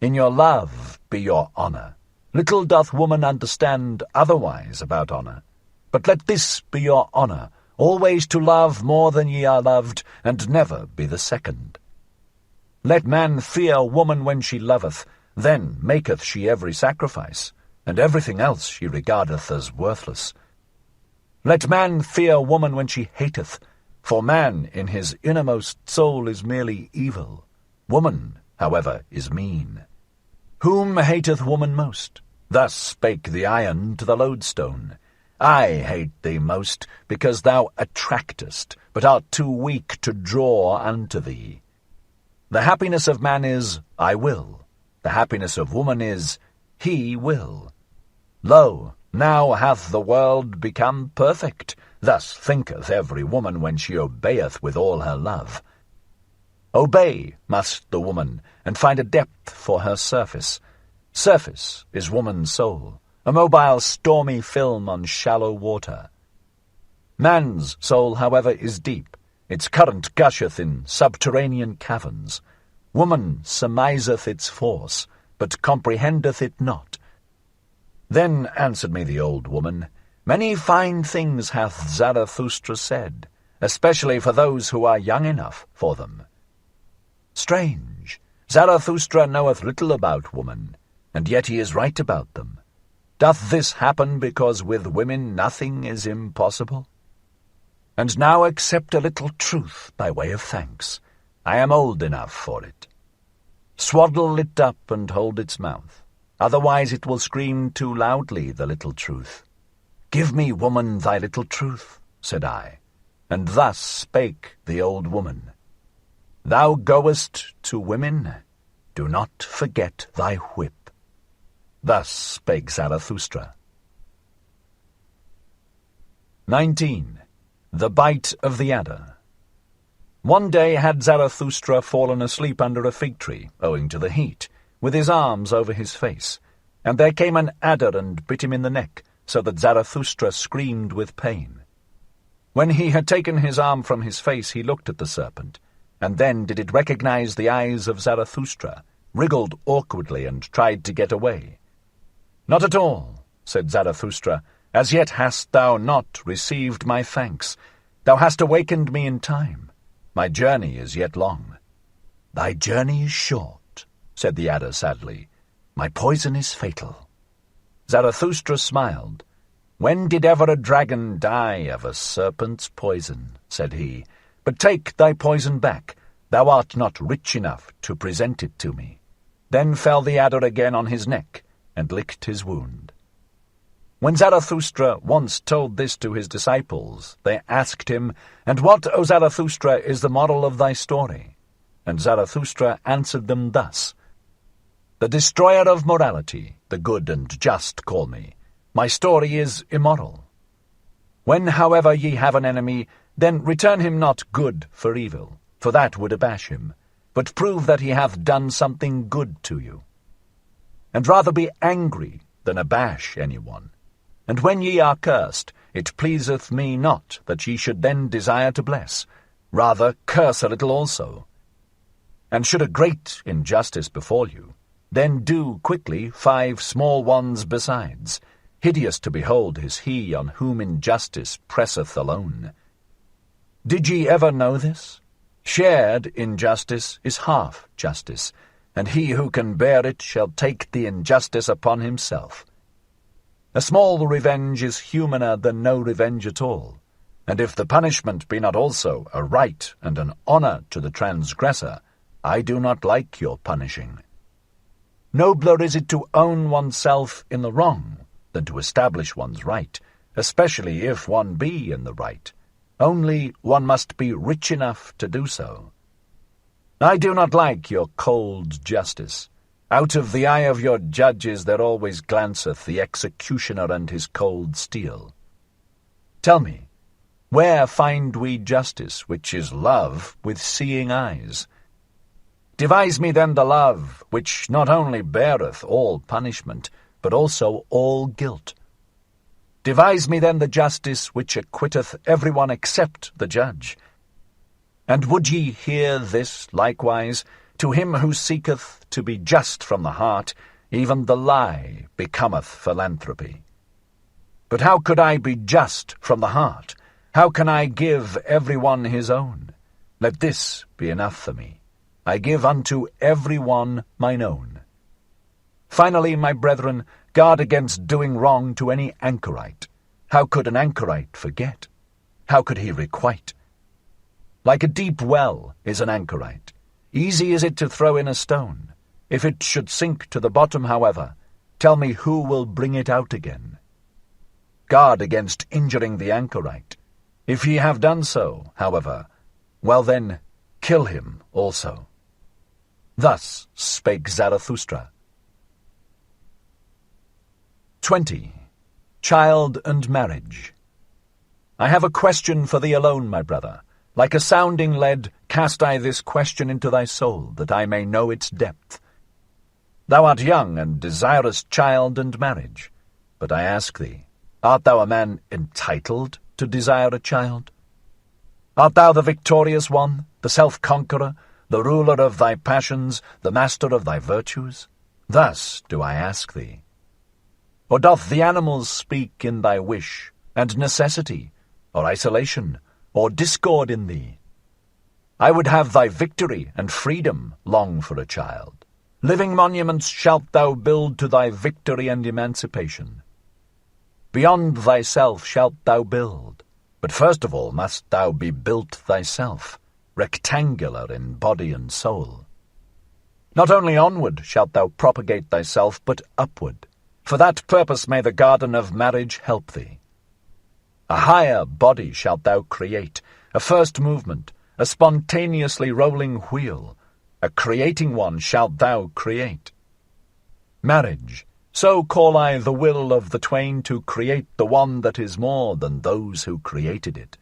In your love be your honour. Little doth woman understand otherwise about honour. But let this be your honour, always to love more than ye are loved, and never be the second. Let man fear woman when she loveth, then maketh she every sacrifice, and everything else she regardeth as worthless. Let man fear woman when she hateth, for man in his innermost soul is merely evil. Woman, however, is mean. Whom hateth woman most? Thus spake the iron to the lodestone. I hate thee most, because thou attractest, but art too weak to draw unto thee. The happiness of man is, I will. The happiness of woman is, he will. Lo, now hath the world become perfect. Thus thinketh every woman when she obeyeth with all her love. Obey must the woman, and find a depth for her surface. Surface is woman's soul, a mobile stormy film on shallow water. Man's soul, however, is deep. Its current gusheth in subterranean caverns. Woman surmiseth its force, but comprehendeth it not. Then answered me the old woman, Many fine things hath Zarathustra said, especially for those who are young enough for them. Strange, Zarathustra knoweth little about woman, and yet he is right about them. Doth this happen because with women nothing is impossible? And now accept a little truth by way of thanks. I am old enough for it. Swaddle it up and hold its mouth, otherwise it will scream too loudly, the little truth. Give me, woman, thy little truth, said I, and thus spake the old woman. Thou goest to women, do not forget thy whip. Thus spake Zarathustra. 19. The Bite of the Adder. One day had Zarathustra fallen asleep under a fig tree, owing to the heat, with his arms over his face, and there came an adder and bit him in the neck, so that Zarathustra screamed with pain. When he had taken his arm from his face, he looked at the serpent, and then did it recognize the eyes of Zarathustra, wriggled awkwardly, and tried to get away. Not at all, said Zarathustra, as yet hast thou not received my thanks. Thou hast awakened me in time. My journey is yet long. Thy journey is short, said the adder sadly. My poison is fatal. Zarathustra smiled. "When did ever a dragon die of a serpent's poison?" said he. "But take thy poison back. Thou art not rich enough to present it to me." Then fell the adder again on his neck, and licked his wound. When Zarathustra once told this to his disciples, they asked him, "And what, O Zarathustra, is the moral of thy story?" And Zarathustra answered them thus: "The destroyer of morality, the good and just call me. My story is immoral. When, however, ye have an enemy, then return him not good for evil, for that would abash him, but prove that he hath done something good to you. And rather be angry than abash any one. And when ye are cursed, it pleaseth me not that ye should then desire to bless. Rather curse a little also. And should a great injustice befall you, then do quickly 5 small ones besides. Hideous to behold is he on whom injustice presseth alone. Did ye ever know this? Shared injustice is half justice, and he who can bear it shall take the injustice upon himself. A small revenge is humaner than no revenge at all, and if the punishment be not also a right and an honour to the transgressor, I do not like your punishing. Nobler is it to own oneself in the wrong than to establish one's right, especially if one be in the right. Only one must be rich enough to do so. I do not like your cold justice. Out of the eye of your judges there always glanceth the executioner and his cold steel. Tell me, where find we justice, which is love with seeing eyes? Devise me then the love, which not only beareth all punishment, but also all guilt. Devise me then the justice, which acquitteth every one except the judge. And would ye hear this likewise? To him who seeketh to be just from the heart, even the lie becometh philanthropy. But how could I be just from the heart? How can I give every one his own? Let this be enough for me. I give unto every one mine own. Finally, my brethren, guard against doing wrong to any anchorite. How could an anchorite forget? How could he requite? Like a deep well is an anchorite. Easy is it to throw in a stone. If it should sink to the bottom, however, tell me who will bring it out again. Guard against injuring the anchorite. If ye have done so, however, well then, kill him also. Thus spake Zarathustra. 20. Child and Marriage. I have a question for thee alone, my brother. Like a sounding lead, cast I this question into thy soul, that I may know its depth. Thou art young, and desirest child and marriage. But I ask thee, art thou a man entitled to desire a child? Art thou the victorious one, the self-conqueror, the ruler of thy passions, the master of thy virtues? Thus do I ask thee. Or doth the animals speak in thy wish, and necessity, or isolation, or discord in thee? I would have thy victory and freedom long for a child. Living monuments shalt thou build to thy victory and emancipation. Beyond thyself shalt thou build, but first of all must thou be built thyself, rectangular in body and soul. Not only onward shalt thou propagate thyself, but upward. For that purpose may the garden of marriage help thee. A higher body shalt thou create, a first movement, a spontaneously rolling wheel, a creating one shalt thou create. Marriage, so call I the will of the twain to create the one that is more than those who created it,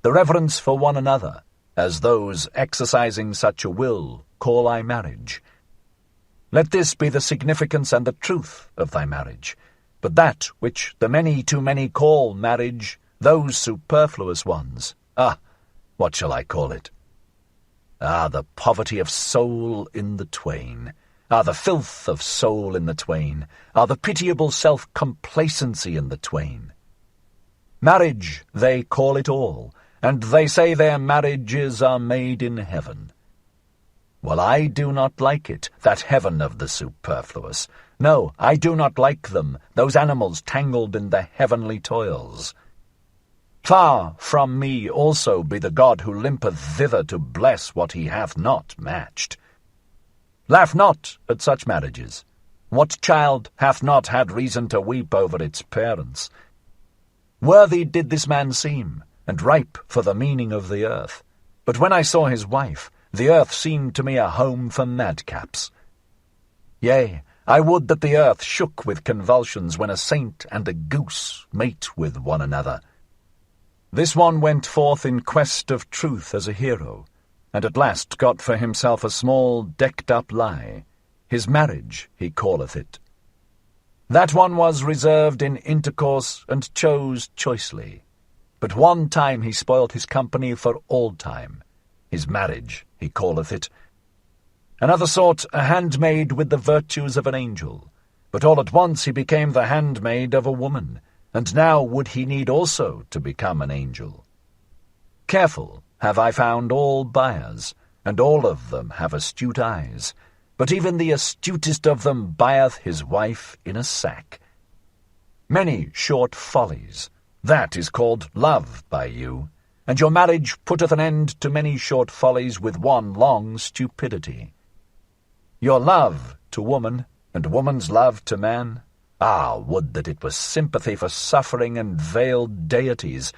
the reverence for one another, as those exercising such a will call I marriage. Let this be the significance and the truth of thy marriage, but that which the many too many call marriage, those superfluous ones, what shall I call it? The poverty of soul in the twain, the filth of soul in the twain, the pitiable self-complacency in the twain. Marriage, they call it all, and they say their marriages are made in heaven. Well, I do not like it, that heaven of the superfluous. No, I do not like them, those animals tangled in the heavenly toils. Far from me also be the God who limpeth thither to bless what he hath not matched. Laugh not at such marriages. What child hath not had reason to weep over its parents? Worthy did this man seem, and ripe for the meaning of the earth. But when I saw his wife, the earth seemed to me a home for madcaps. Yea, I would that the earth shook with convulsions when a saint and a goose mate with one another. This one went forth in quest of truth as a hero, and at last got for himself a small decked-up lie. His marriage, he calleth it. That one was reserved in intercourse and chose choicely. But one time he spoilt his company for all time. His marriage, he calleth it. Another sought a handmaid with the virtues of an angel, but all at once he became the handmaid of a woman, and now would he need also to become an angel. Careful have I found all buyers, and all of them have astute eyes, but even the astutest of them buyeth his wife in a sack. Many short follies, that is called love by you, and your marriage putteth an end to many short follies with one long stupidity. Your love to woman, and woman's love to man, would that it was sympathy for suffering and veiled deities,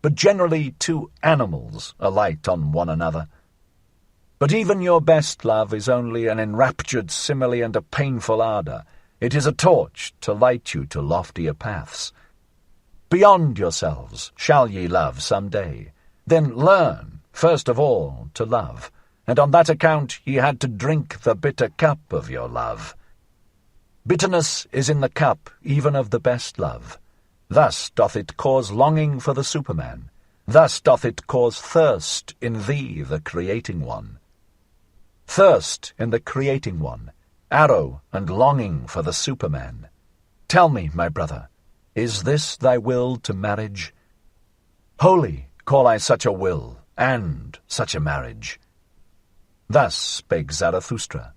but generally two animals alight on one another. But even your best love is only an enraptured simile and a painful ardour. It is a torch to light you to loftier paths. Beyond yourselves shall ye love some day. Then learn, first of all, to love, and on that account ye had to drink the bitter cup of your love. Bitterness is in the cup even of the best love. Thus doth it cause longing for the Superman. Thus doth it cause thirst in thee, the creating one. Thirst in the creating one, arrow and longing for the Superman. Tell me, my brother, is this thy will to marriage? Holy call I such a will, and such a marriage. Thus spake Zarathustra.